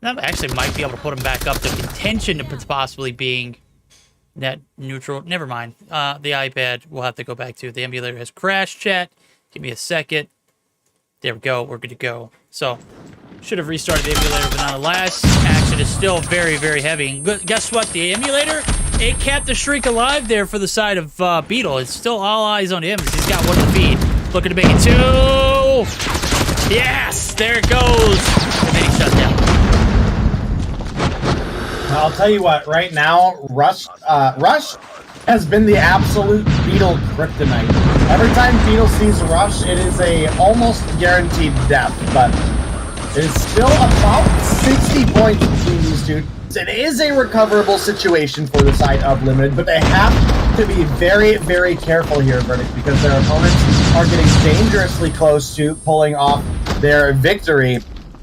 That actually might be able to put him back up to contention to possibly being net neutral. Never mind. The iPad we'll have to go back to. The emulator has crashed, chat. Give me a second. There we go. We're good to go. So, should have restarted the emulator, but nonetheless, action is still very, very heavy. And guess what? The emulator, it kept the streak alive there for the side of Beetle. It's still all eyes on him. He's got one to feed. Looking to make it 2. Yes! There it goes. And then he shut down. I'll tell you what, right now, Rush has been the absolute Beetle kryptonite. Every time Beetle sees Rush, it is a almost guaranteed death, but it is still about 60 points between these two. It is a recoverable situation for the side of Limited, but they have to be very, very careful here, Verdict, because their opponents are getting dangerously close to pulling off their victory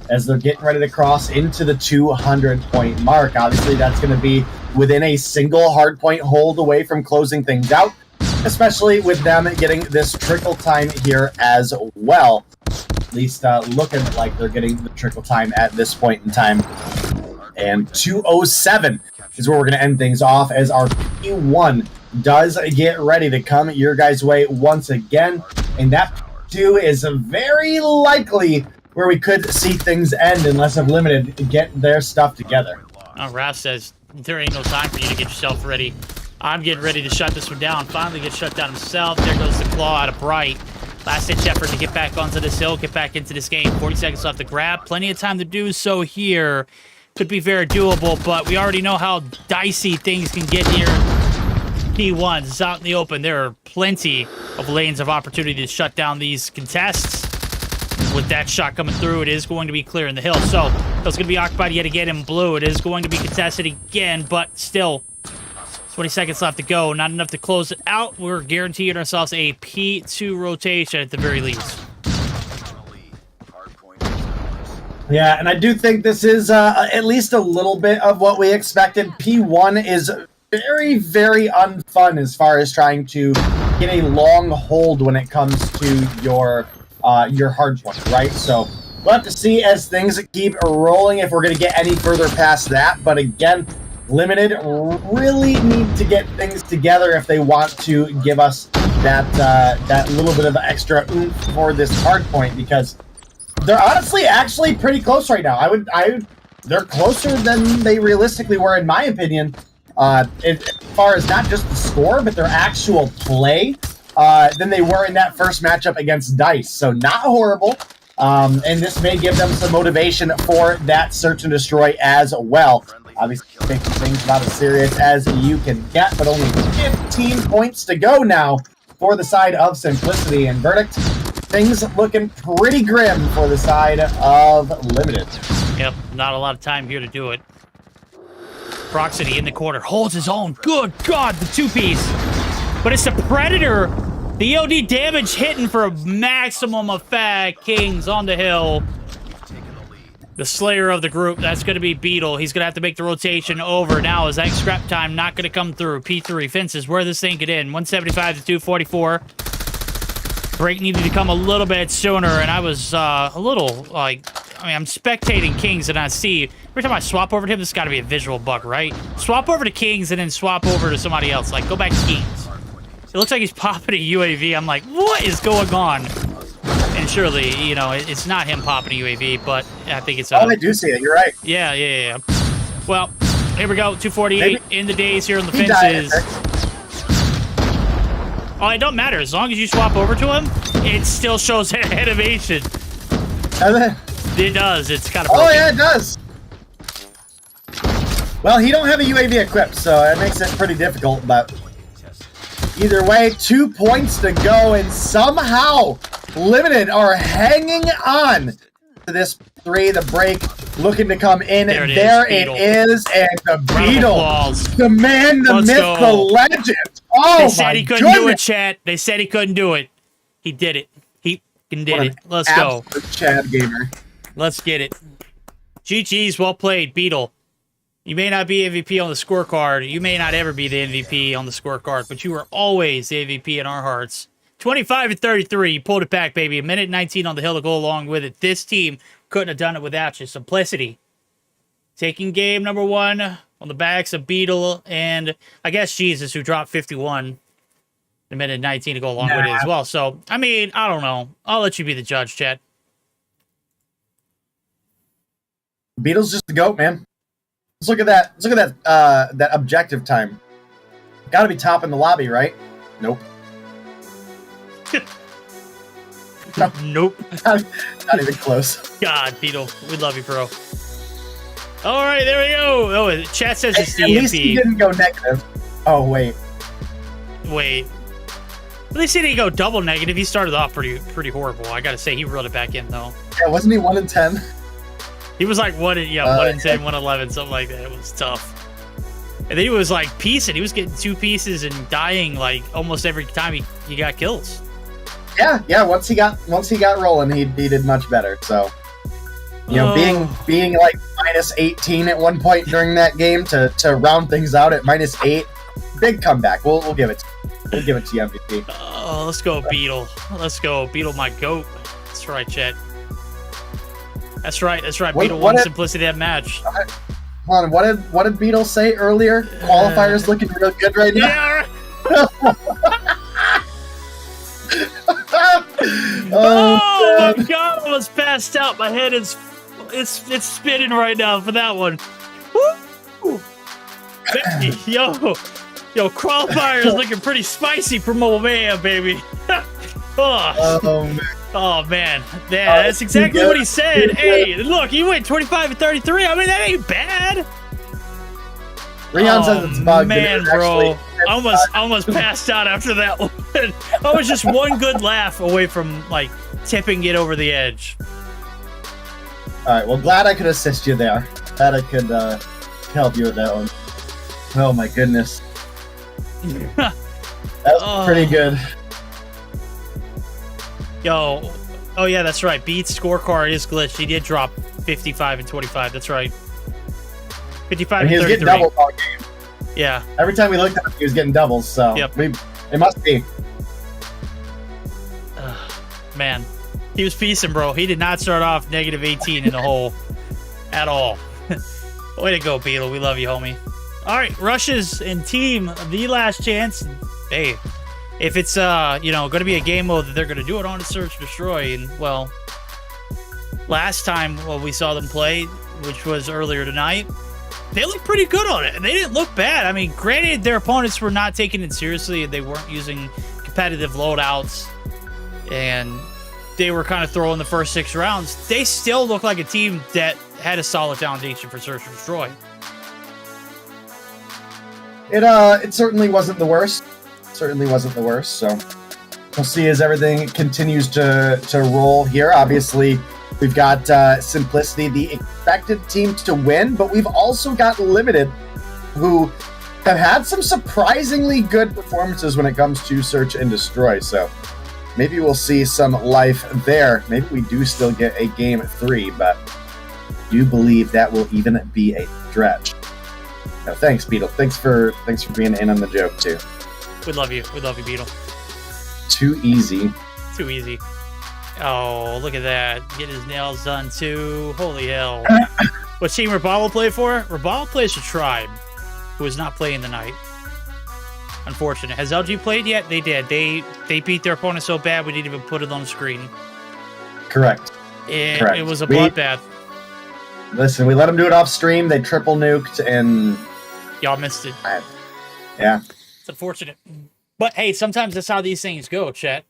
as they're getting ready to cross into the 200-point mark. Obviously, that's going to be within a single hardpoint hold away from closing things out, especially with them getting this trickle time here as well. At least looking like they're getting the trickle time at this point in time. And 2:07 is where we're going to end things off as our P1 does get ready to come your guys' way once again. And that P2 is very likely where we could see things end unless of Limited get their stuff together. Raph says, there ain't no time for you to get yourself ready. I'm getting ready to shut this one down. Finally gets shut down himself. There goes the claw out of Bright. Last-ditch effort to get back onto this hill, get back into this game. 40 seconds left to grab. Plenty of time to do so here. Could be very doable, but we already know how dicey things can get here. P1 is out in the open. There are plenty of lanes of opportunity to shut down these contests. With that shot coming through, it is going to be clear in the hill. So, it's going to be occupied yet again in blue. It is going to be contested again, but still, 20 seconds left to go. Not enough to close it out. We're guaranteeing ourselves a P2 rotation at the very least. Yeah, and I do think this is at least a little bit of what we expected. P1 is very, very unfun as far as trying to get a long hold when it comes to your your hard point, right? So we'll have to see as things keep rolling if we're going to get any further past that. But again, Limited really need to get things together if they want to give us that little bit of extra oomph for this hard point, because they're honestly actually pretty close right now. They're closer than they realistically were, in my opinion, as far as not just the score, but their actual play than they were in that first matchup against DICE. So not horrible. And this may give them some motivation for that search and destroy as well. Obviously, taking things about as serious as you can get, but only 15 points to go now for the side of Simplicity. And Verdict, things looking pretty grim for the side of Limited. Yep, not a lot of time here to do it. Proxity in the corner, holds his own. Good God, the two-piece. But it's the Predator. The EOD damage hitting for a maximum effect. Kings on the hill. The slayer of the group, that's going to be Beetle. He's going to have to make the rotation over. Now, is that scrap time not going to come through? P3 fences where this thing could end. 175 to 244. Break needed to come a little bit sooner, and I was a little, like... I mean, I'm spectating Kings, and I see... Every time I swap over to him, this has got to be a visual bug, right? Swap over to Kings, and then swap over to somebody else. Like, go back to Kings. It looks like he's popping a UAV. I'm like, what is going on? And surely, you know, it's not him popping a UAV, but I think it's... I do see it. You're right. Yeah. Well, here we go. 248 Maybe in the days here on the fences. Oh, it don't matter. As long as you swap over to him, it still shows animation. It does. It's kind of broken. Oh, yeah, it does. Well, he don't have a UAV equipped, so it makes it pretty difficult, but either way, 2 points to go, and somehow Limited are hanging on to this 3. The break looking to come in. There it is, and the Beetle, the man, the myth, the legend. Oh, they said he couldn't do it, chat. They said he couldn't do it. He did it. He did it. Let's go. Chad gamer. Let's get it. GG's, well played, Beetle. You may not be MVP on the scorecard. You may not ever be the MVP on the scorecard, but you are always the MVP in our hearts. 25 and 33. You pulled it back, baby. A minute 19 on the hill to go along with it. This team couldn't have done it without you. Simplicity. Taking game number 1 on the backs of Beetle and, I guess, Jesus, who dropped 51. A minute 19 to go along with it as well. So, I mean, I don't know. I'll let you be the judge, Chad. Beetle's just the GOAT, man. Let's look at that. Let's look at that objective time. Got to be top in the lobby, right? Nope. No. Nope. Not even close. God, Beetle, we love you, bro. All right, there we go. Oh, chat says it's At DMP. least he didn't go negative. Oh, wait. At least he didn't go double negative. He started off pretty horrible. I gotta say, he reeled it back in though. Yeah, wasn't he 1 in 10? He was like 1 in 10, 1 in 11, something like that. It was tough. And then he was like piecing. He was getting 2 pieces and dying like almost every time he got kills. Yeah. Once he got rolling, he did much better. So, you know, being like minus 18 at one point during that game to round things out at minus 8, big comeback. We'll give it. We'll give it to you, MVP. Oh, let's go, Beetle. Let's go, Beetle, my GOAT. That's right, Chet. That's right. Beetle won Simplicity that match. Hold on, what did Beetle say earlier? Qualifier's looking real good right now. Yeah. Oh my God! I was passed out. My head is it's spinning right now for that one. Woo! Yo, Qualifier is looking pretty spicy for Mobile Mayhem, baby. Oh man, yeah, that's exactly what he said. Hey, look, he went 25 and 33. I mean, that ain't bad. Rion says it's bugged. Man, bro, I almost passed out after that one. I was just one good laugh away from like tipping it over the edge. All right, well, glad I could assist you there. Glad I could help you with that one. Oh my goodness, that was pretty good. Yo, oh yeah, that's right. Beat's scorecard is glitched. He did drop 55 and 25. That's right. 55 and 33. He was getting doubles all game. Yeah. Every time we looked at him, he was getting doubles. So yep. It must be. Man, He was piecing, bro. He did not start off negative 18 in the hole at all. Way to go, Beetle. We love you, homie. All right, Rushes and team, the last chance. Hey, if it's going to be a game mode that they're going to do it on, to Search Destroy. And well, last time we saw them play, which was earlier tonight, they looked pretty good on it. And they didn't look bad. I mean, granted, their opponents were not taking it seriously, and they weren't using competitive loadouts, and they were kind of throwing the first 6 rounds. They still look like a team that had a solid foundation for Search and Destroy. It certainly wasn't the worst. Certainly wasn't the worst. So we'll see as everything continues to roll here. Obviously, we've got Simplicity, the expected team to win, but we've also got Limited, who have had some surprisingly good performances when it comes to Search and Destroy. So maybe we'll see some life there. Maybe we do still get a game 3, but I do believe that will even be a stretch. No, thanks, Beetle. Thanks for being in on the joke too. We love you. We love you, Beetle. Too easy. Too easy. Oh, look at that. Get his nails done too. Holy hell. What team Rabalo play for? Rabalo plays for Tribe, who is not playing tonight. Unfortunate. Has LG played yet? They did. They beat their opponent so bad we didn't even put it on the screen. Correct. It was a bloodbath. Listen, we let them do it off stream. They triple nuked, and y'all missed it. Yeah. It's unfortunate. But hey, sometimes that's how these things go, chat.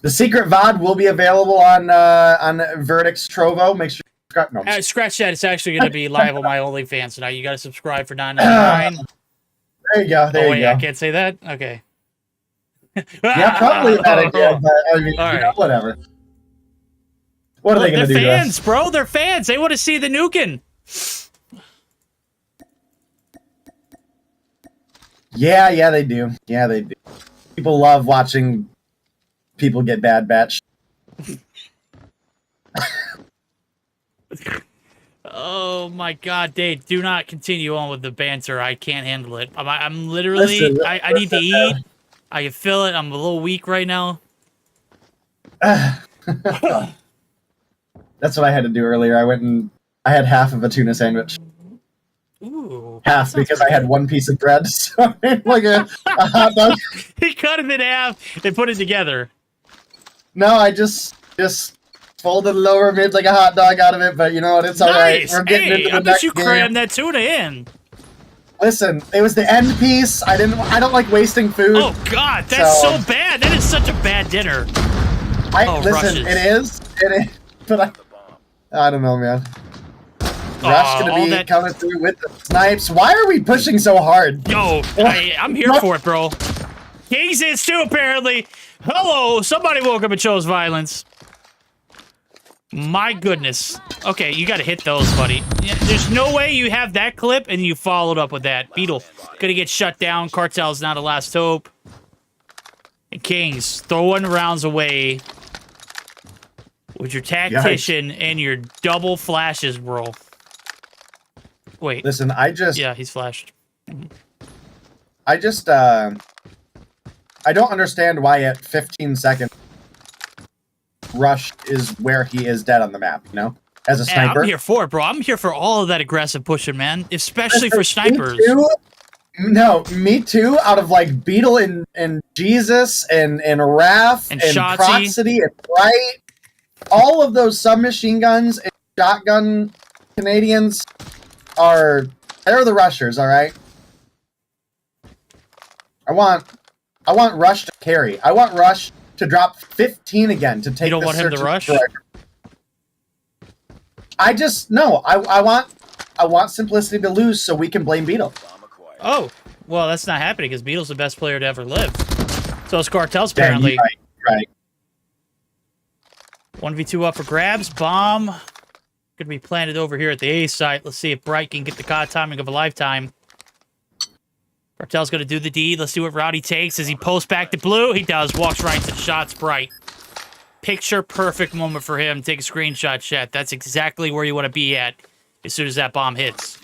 The secret VOD will be available on Verdict's Trovo. Make sure you scratch that. It's actually going to be live on my OnlyFans tonight. You got to subscribe for $9.99. There you go. There you go. I can't say that? Okay. Yeah, probably not again, but I mean, right. Whatever. What are they going to do? They're fans, bro. They're fans. They want to see the nuking. Yeah, they do. Yeah, they do. People love watching people get bad batch. Oh my God, Dave! Do not continue on with the banter. I can't handle it. I'm literally. Listen, I need to eat. I can feel it. I'm a little weak right now. That's what I had to do earlier. I had half of a tuna sandwich. Ooh, half because I had one piece of bread, so like a hot dog. He cut it in half and put it together. No, I just folded the lower mid like a hot dog out of it, but you know what? It's all right. We're getting into the next game. I bet you crammed that tuna in. Listen, it was the end piece. I don't like wasting food. Oh God, that's so bad. That is such a bad dinner. Listen, Rushes. It is, but I don't know, man. Rush gonna be coming through with the snipes. Why are we pushing so hard? Yo, I'm here for it, bro. Kings is too, apparently. Hello, somebody woke up and chose violence. My goodness. Okay, you gotta hit those, buddy. Yeah, there's no way you have that clip and you followed up with that. Beetle, gonna get shut down. Cartel's not a last hope. And Kings, throwing rounds away with your tactician and your double flashes, bro. Wait. Listen, yeah, he's flashed. I don't understand why at 15 seconds Rush is where he is dead on the map, you know? As a sniper. I'm here for it, bro. I'm here for all of that aggressive pushing, man. Especially for snipers. Me too. Out of like Beetle and Jesus and Raph and Proxity and Bright. All of those submachine guns and shotgun Canadians they're the rushers, all right? I want Rush to carry. I want Rush to drop 15 again to take. You don't want him to rush? I want Simplicity to lose so we can blame Beetle. Oh, well, that's not happening because Beetle's the best player to ever live. So is Cartel's apparently. Right. 1v2 up for grabs. Bomb. Gonna be planted over here at the A site. Let's see if Bright can get the COD timing of a lifetime. Cartel's gonna do the deed. Let's see what route he takes. As he posts back to blue? He does. Walks right into shots. Bright. Picture perfect moment for him. Take a screenshot, chat. That's exactly where you want to be at as soon as that bomb hits.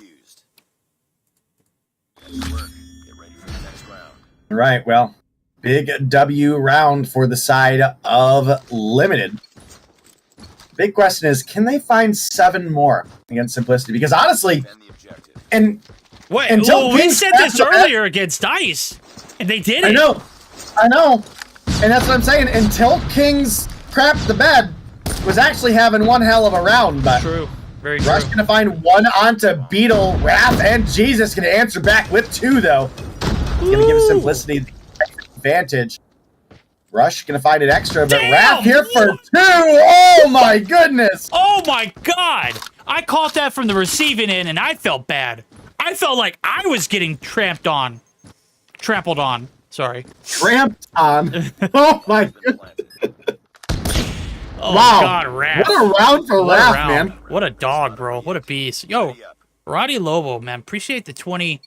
Right, well, big W round for the side of Limited. big question is, can they find 7 more against Simplicity? Because honestly, and Wait, until we Kings said crap this the bed- earlier against Dice, and they did it. I know, and that's what I'm saying. Until Kings crap the bed was actually having one hell of a round, but True. Very true. Rush gonna find 1 onto Beetle, Wrath, and Jesus gonna answer back with 2 though. Gonna give Simplicity the advantage. Rush gonna find an extra, but Damn! Wrath here for 2. Oh my goodness! Oh my god! I caught that from the receiving end, and I felt bad. I felt like I was getting trampled on. Sorry. Tramped on. Oh my goodness. Oh Wow. god, Raph. What a round for What a Wrath, round. man. What a dog, bro. What a beast. Yo, Roddy Lobo, man. Appreciate the 20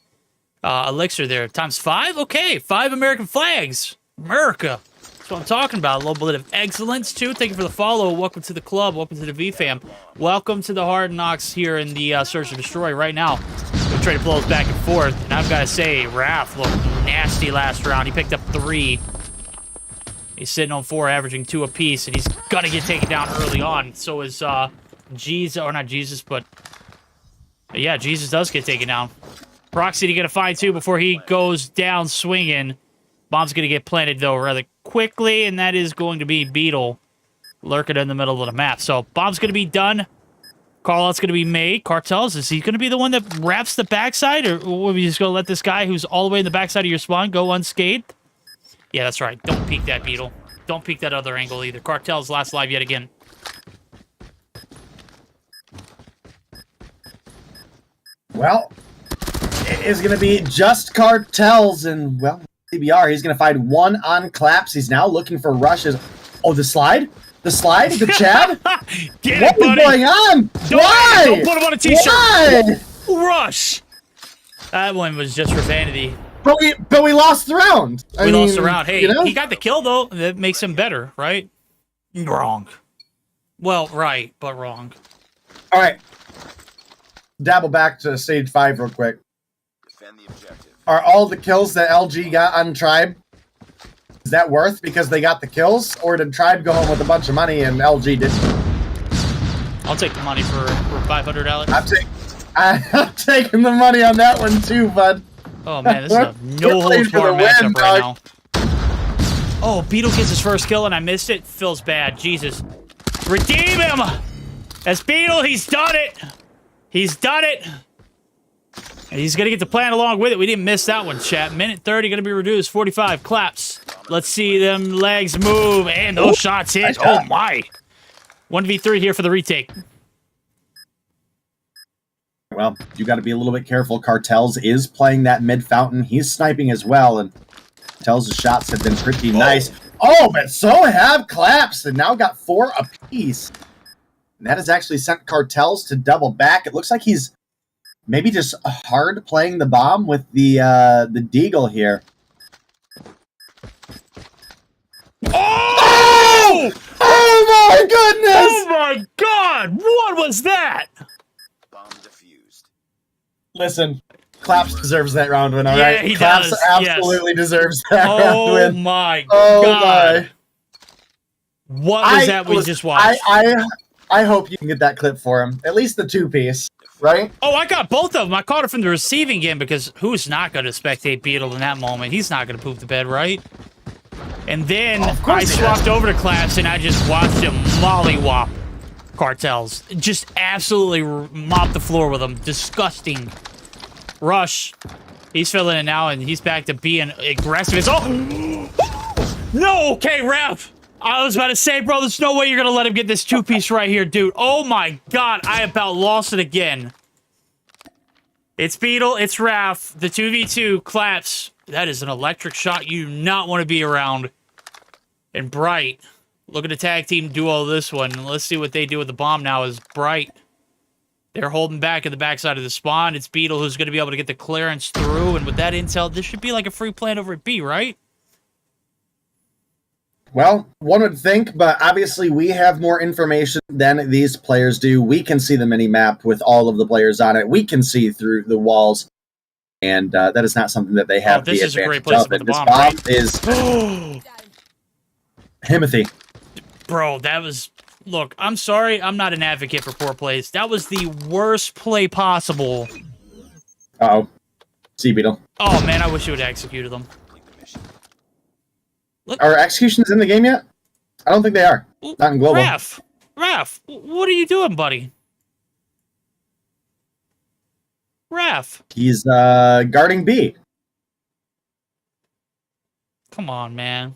elixir there. Times 5? Okay, 5 American flags. America. That's what I'm talking about. A little bit of excellence, too. Thank you for the follow. Welcome to the club. Welcome to the V-Fam. Welcome to the Hard Knocks here in the Search and Destroy right now. We're trying to blow us back and forth. And I've got to say, Raph looked nasty last round. He picked up 3. He's sitting on 4, averaging 2 apiece. And he's going to get taken down early on. So is Jesus, or not Jesus, but yeah, Jesus does get taken down. Proxy to get a find, too, before he goes down swinging. Bomb's going to get planted, though, rather quickly, and that is going to be Beetle lurking in the middle of the map. So, bomb's going to be done. Call-out's going to be made. Cartels, is he going to be the one that wraps the backside, or are we just going to let this guy who's all the way in the backside of your spawn go unscathed? Yeah, that's right. Don't peek that, Beetle. Don't peek that other angle, either. Cartel's last live yet again. Well, it is going to be just Cartels, and, well, CBR. He's going to find 1 on Claps. He's now looking for rushes. Oh, the slide? The slide? The Chad? Get What it, buddy! is going on? Why? Don't put him on a t-shirt! Why? Rush! That one was just for vanity. But we lost the round. We lost the round. Hey, you know? he got the kill, though. That makes him better, right? Wrong. Well, right, but wrong. All right. Dabble back to stage 5 real quick. Defend the objective. Are all the kills that LG got on Tribe, is that worth because they got the kills? Or did Tribe go home with a bunch of money and LG didn't? I'll take the money for 500, Alex. I'm taking the money on that one too, bud. Oh, man, this is a no-holds-barred matchup right now. Oh, Beetle gets his first kill, and I missed it. Feels bad. Jesus. Redeem him! That's Beetle. He's done it. He's done it. And he's going to get the plan along with it. We didn't miss that one, chat. Minute 30 going to be reduced. 45 claps. Let's see them legs move. And those shots hit. Nice shot. Oh, my. 1v3 here for the retake. Well, you got to be a little bit careful. Cartels is playing that mid fountain. He's sniping as well, and Cartels' shots have been pretty nice. Oh, but so have Claps, and now got 4 apiece. And that has actually sent Cartels to double back. It looks like he's maybe just hard playing the bomb with the Deagle here. Oh! Oh my goodness! Oh, my God. What was that? Bomb defused. Listen, Claps deserves that round win, all Yeah, right? he Claps does, absolutely deserves that round Oh, win. my Oh God. my. What was that we just watched? I hope you can get that clip for him. At least the 2-piece, right? Oh, I got both of them. I caught it from the receiving end because who's not going to spectate Beetle in that moment? He's not going to poop the bed, right? And then I swapped over to Claps and I just watched him mollywop Cartels. Just absolutely mop the floor with them. Disgusting. Rush. He's filling it now and he's back to being aggressive. It's no, okay, Raph. I was about to say, bro, there's no way you're going to let him get this 2-piece right here, dude. Oh, my God. I about lost it again. It's Beetle. It's Raph. The 2v2 Claps. That is an electric shot you do not want to be around. And Bright. Look at the tag team duo this one. Let's see what they do with the bomb now is Bright. They're holding back at the backside of the spawn. It's Beetle who's going to be able to get the clearance through. And with that intel, this should be like a free plant over at B, right? Well, one would think, but obviously we have more information than these players do. We can see the mini-map with all of the players on it. We can see through the walls, and that is not something that they have this the is a great advantage place of. to put the And bomb, this bomb right? is Himothy. Bro, that was Look, I'm sorry. I'm not an advocate for poor plays. That was the worst play possible. Uh-oh. Sea Beetle. Oh, man, I wish you would have executed them. Look. Are executions in the game yet? I don't think they are. Not in global. Raph, what are you doing, buddy? Raph. He's guarding B. Come on, man.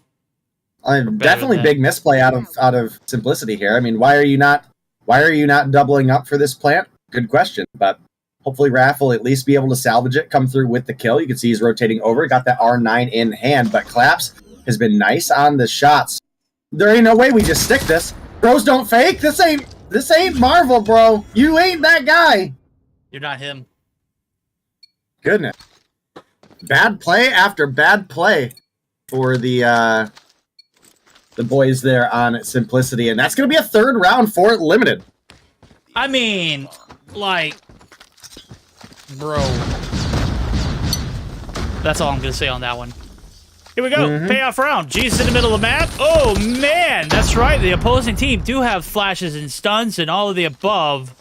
Definitely big misplay out of simplicity here. I mean, why are you not doubling up for this plant? Good question, but hopefully Raph will at least be able to salvage it, come through with the kill. You can see he's rotating over, got that R9 in hand, but Claps has been nice on the shots. There ain't no way we just stick this. Bros don't fake. This ain't Marvel, bro. You ain't that guy. You're not him. Goodness. Bad play after bad play for the boys there on Simplicity, and that's going to be a third round for Limited. I mean, like, bro. That's all I'm going to say on that one. Here we go. Payoff round. Jesus in the middle of the map. Oh, man. That's right. The opposing team do have flashes and stuns and all of the above.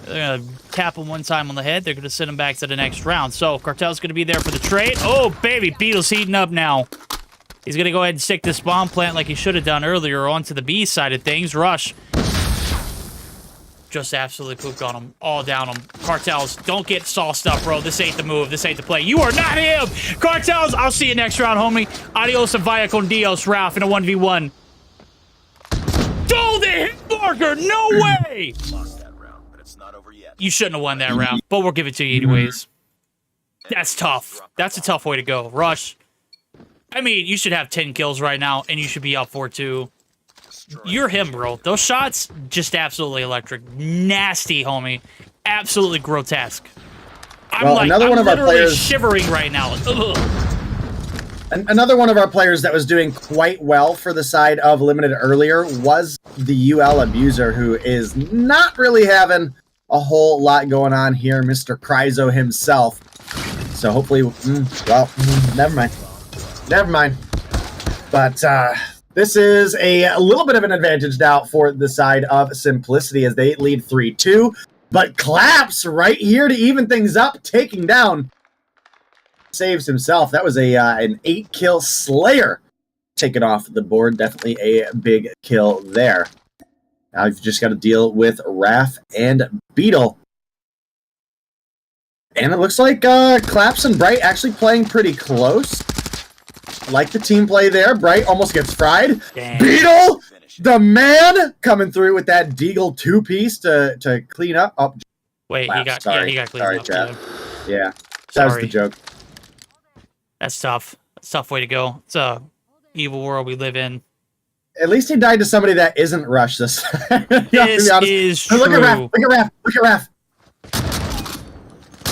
They're going to tap him one time on the head. They're going to send him back to the next round. So, Cartel's going to be there for the trade. Oh, baby. Beetle's heating up now. He's going to go ahead and stick this bomb plant like he should have done earlier onto the B side of things. Rush. Just absolutely pooped on him. All down him. Cartels, don't get sauced up, bro. This ain't the move. This ain't the play. You are not him! Cartels, I'll see you next round, homie. Adios and vaya con Dios, Ralph, in a 1v1. Oh, the hit marker! No way! Lost that round, but it's not over yet. You shouldn't have won that round, but we'll give it to you anyways. That's tough. That's a tough way to go. Rush. I mean, you should have 10 kills right now, and you should be up 4-2. You're him, bro. Those shots, just absolutely electric. Nasty, homie. Absolutely grotesque. I'm literally shivering right now. Ugh. Another one of our players that was doing quite well for the side of Limited earlier was the UL Abuser, who is not really having a whole lot going on here, Mr. Kryzo himself. So hopefully, never mind. Never mind. But, this is a little bit of an advantage now for the side of Simplicity as they lead 3-2. But Claps right here to even things up, taking down. Saves himself. That was an 8-kill Slayer taken off the board. Definitely a big kill there. Now you've just got to deal with Raph and Beetle. And it looks like Claps and Bright actually playing pretty close. Like the team play there. Bright almost gets fried. Dang. Beetle, the man, coming through with that Deagle 2-piece to clean up. Oh, wait, he got cleaned up. Chad. Yeah, that Sorry. was the joke. That's tough. That's a tough way to go. It's a evil world we live in. At least he died to somebody that isn't Rush this time. This is true. Look at Raph. Look at Raph. Look at Raph.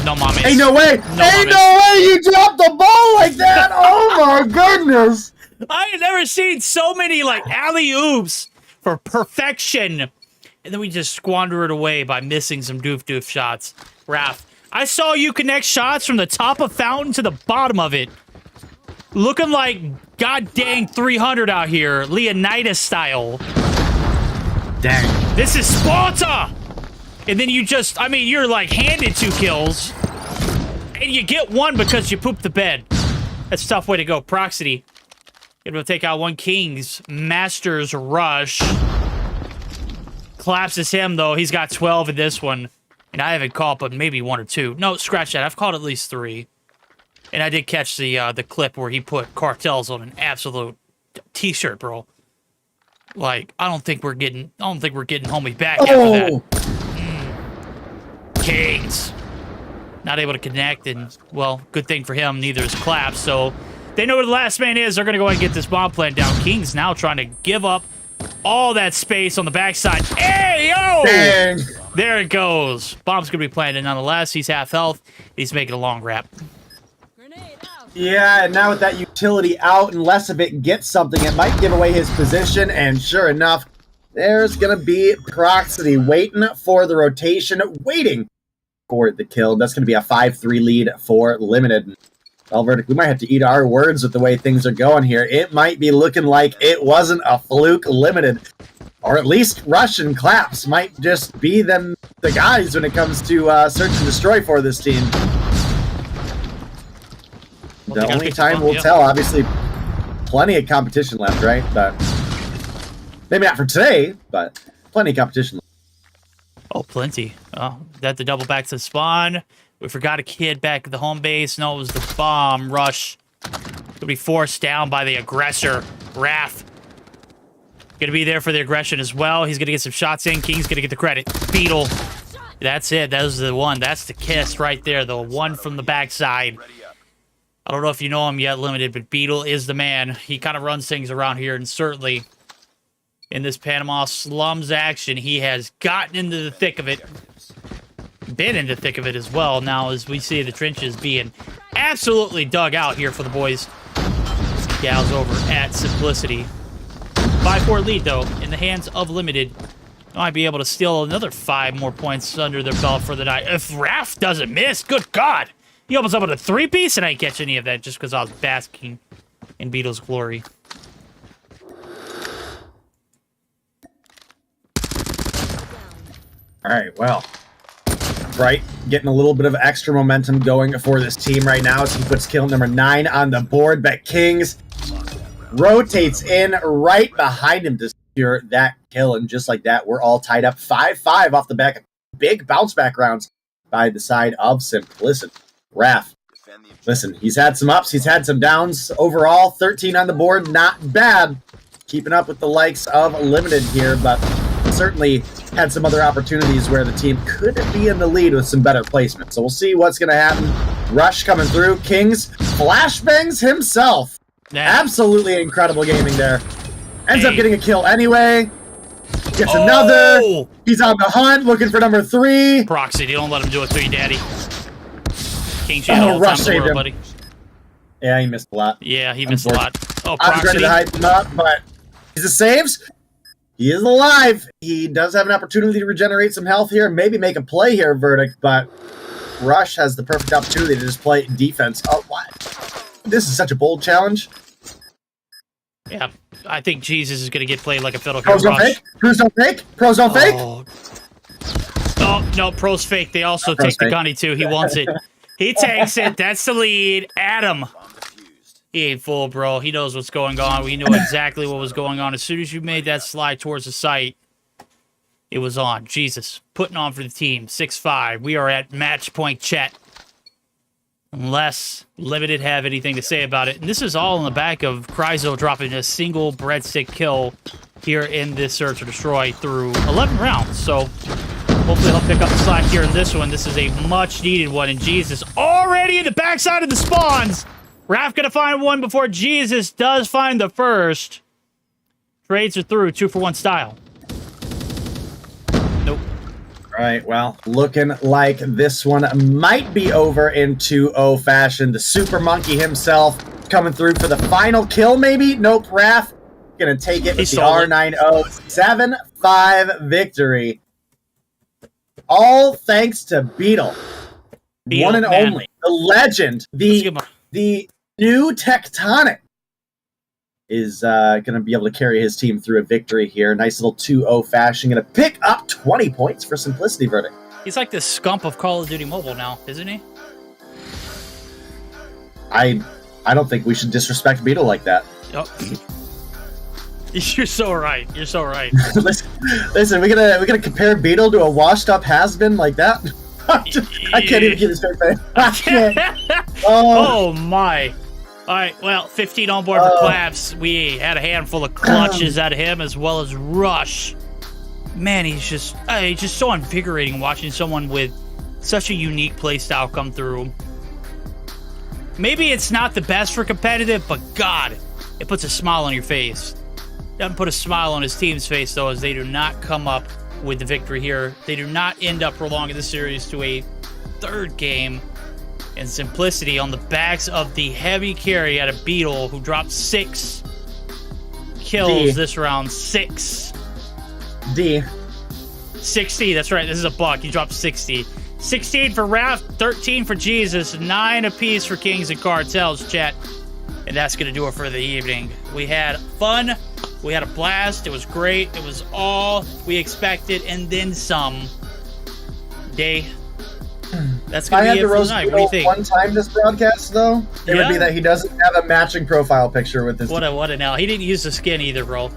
No mames. Ain't no way. No Ain't mames. no way you dropped the ball like that. Oh my goodness. I have never seen so many like alley-oops for perfection. And then we just squander it away by missing some doof shots. Raph, I saw you connect shots from the top of fountain to the bottom of it. Looking like god dang 300 out here, Leonidas style. Dang. This is Sparta! And then you just, I mean, you're like handed 2 kills. And you get 1 because you pooped the bed. That's a tough way to go. Proxity. Able to take out 1 King's Masters Rush. Collapses him, though. He's got 12 in this one. And I haven't caught but maybe 1 or 2. No, scratch that. I've caught at least 3. And I did catch the clip where he put Cartels on an absolute t-shirt, bro. Like, I don't think we're getting homie back after that. Kings. Not able to connect, and, well, good thing for him, neither is Claps. So, they know where the last man is. They're going to go ahead and get this bomb plant down. Kings now trying to give up all that space on the backside. Hey, yo! Dang. There it goes. Bomb's going to be planted nonetheless. He's half health. He's making a long wrap. Yeah, and now with that utility out, unless if it gets something, it might give away his position, and sure enough, there's going to be Proxity waiting for the rotation, waiting for the kill. That's going to be a 5-3 lead for Limited. Well, Verdict, we might have to eat our words with the way things are going here. It might be looking like it wasn't a fluke. Limited Or at least Rush and Claps might just be them the guys when it comes to search and destroy for this team. The only time will tell. Obviously, plenty of competition left, right? But maybe not for today, but plenty of competition left. Oh, plenty. Oh, that the double back to the spawn. We forgot a kid back at the home base. No, it was the bomb. Rush. Gonna be forced down by the aggressor, Raph. Gonna be there for the aggression as well. He's gonna get some shots in. King's gonna get the credit. Beetle. That's it. That was the one. That's the kiss right there. The one from the backside. I don't know if you know him yet, Limited, but Beetle is the man. He kind of runs things around here, and certainly in this Panama Slums action, he has gotten into the thick of it. Been in the thick of it as well. Now, as we see the trenches being absolutely dug out here for the boys. Gals over at Simplicity. 5-4 lead, though, in the hands of Limited. Might be able to steal another 5 more points under their belt for the night. If Raph doesn't miss, good God. He opens up with a 3-piece, and I didn't catch any of that just because I was basking in Beetle's glory. All right, well. Bright getting a little bit of extra momentum going for this team right now as he puts kill number 9 on the board. But Kings rotates in right behind him to secure that kill. And just like that, we're all tied up 5-5 off the back of big bounce back rounds by the side of Simplicity. Raph, listen, he's had some ups, he's had some downs. Overall, 13 on the board, not bad. Keeping up with the likes of Limited here, but certainly had some other opportunities where the team could be in the lead with some better placement. So we'll see what's going to happen. Rush coming through. Kings flashbangs himself. Absolutely incredible gaming there. Ends up getting a kill anyway. Gets another. He's on the hunt looking for number 3. Proxy, you don't let him do it to you, Daddy. King Channel all the time in the world, buddy. Yeah, he missed a lot. Yeah, he missed a lot. Oh, I was ready to hype him up, but he's a saves. He is alive. He does have an opportunity to regenerate some health here, maybe make a play here, Verdict, but Rush has the perfect opportunity to just play defense. Oh, what? This is such a bold challenge. Yeah, I think Jesus is going to get played like a fiddle. Pros don't fake? Pros don't fake? Pros don't fake? Oh, no, pros fake. They also take the gunny, too. He wants it. He takes it. That's the lead. Adam. He ain't fool, bro. He knows what's going on. We knew exactly what was going on. As soon as you made that slide towards the site, it was on. Jesus. Putting on for the team. 6-5. We are at match point chat. Unless Limited have anything to say about it. And this is all in the back of Cryzo dropping a single breadstick kill here in this Search or Destroy through 11 rounds. So hopefully he'll pick up the slack here in this one. This is a much-needed one. And Jesus already in the backside of the spawns. Raph gonna find one before Jesus does find the first. Trades are through, 2-for-1 style. Nope. All right, well, looking like this one might be over in 2-0 fashion. The Super Monkey himself coming through for the final kill, maybe? Nope, Raph gonna take it with the R90 7-5 victory. All thanks to Beetle. One and only. The legend. The new Tectonic is going to be able to carry his team through a victory here. Nice little 2-0 fashion. Going to pick up 20 points for Simplicity, Verdict. He's like the scump of Call of Duty Mobile now, isn't he? I don't think we should disrespect Beetle like that. Oh. You're so right. You're so right. listen, we're gonna compare Beetle to a washed-up has-been like that? I can't even keep a straight face. I can't. Oh my. All right, well, 15 on board for Claps. We had a handful of clutches out of him as well as Rush. Man, he's just so invigorating watching someone with such a unique playstyle come through. Maybe it's not the best for competitive, but God, it puts a smile on your face. Doesn't put a smile on his team's face, though, as they do not come up with the victory here. They do not end up prolonging the series to a third game. And Simplicity on the backs of the heavy carry at a Beetle who dropped 6 kills this round. 6. 60, that's right. This is a buck. He dropped 60. 16 for Raph, 13 for Jesus, 9 apiece for Kings and Cartels, chat. And that's going to do it for the evening. We had fun, We had a blast. It was great. It was all we expected and then some. Day. That's going to be it for tonight. What do you think? One time this broadcast, though, it would be that he doesn't have a matching profile picture with his. What an L. He didn't use the skin either, bro.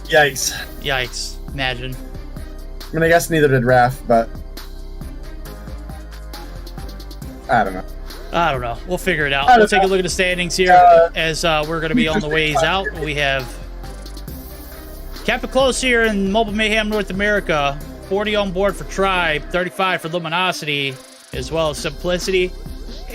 Yikes. Yikes. Imagine. I mean, I guess neither did Raph, but I don't know. I don't know. We'll figure it out. We'll take a look at the standings here as we're going to be on the ways out. We have kept it close here in Mobile Mayhem North America. 40 on board for Tribe, 35 for Luminosity, as well as Simplicity.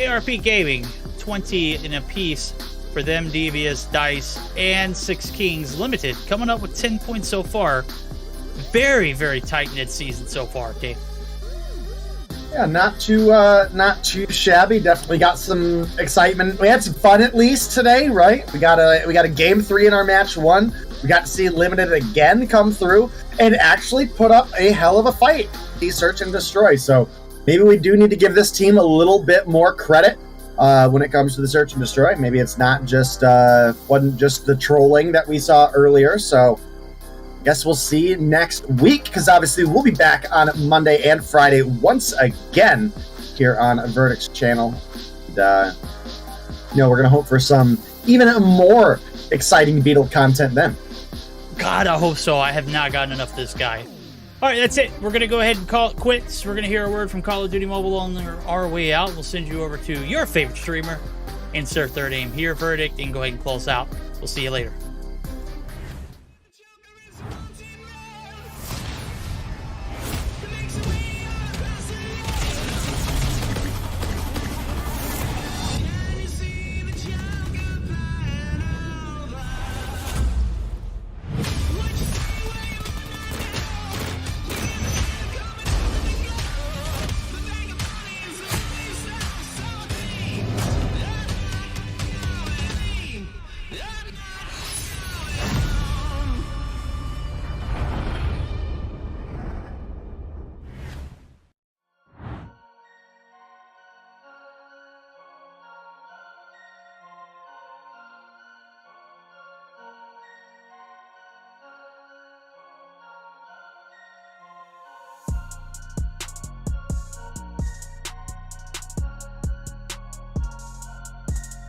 ARP Gaming, 20 in a piece for them, Devious, Dice, and Six Kings Limited. Coming up with 10 points so far. Very, very tight-knit season so far, Dave. Yeah, not too shabby. Definitely got some excitement. We had some fun at least today, right? We got a game 3 in our match 1. We got to see Limited again come through and actually put up a hell of a fight. Search and Destroy. So maybe we do need to give this team a little bit more credit when it comes to the Search and Destroy. Maybe it's not just wasn't just the trolling that we saw earlier. So I guess we'll see next week, because obviously we'll be back on Monday and Friday once again here on Verdict's channel. And, we're going to hope for some even more exciting Beetle content then. God, I hope so. I have not gotten enough of this guy. All right, that's it. We're going to go ahead and call it quits. We're going to hear a word from Call of Duty Mobile on our way out. We'll send you over to your favorite streamer. Insert third aim here, Verdict, and go ahead and close out. We'll see you later.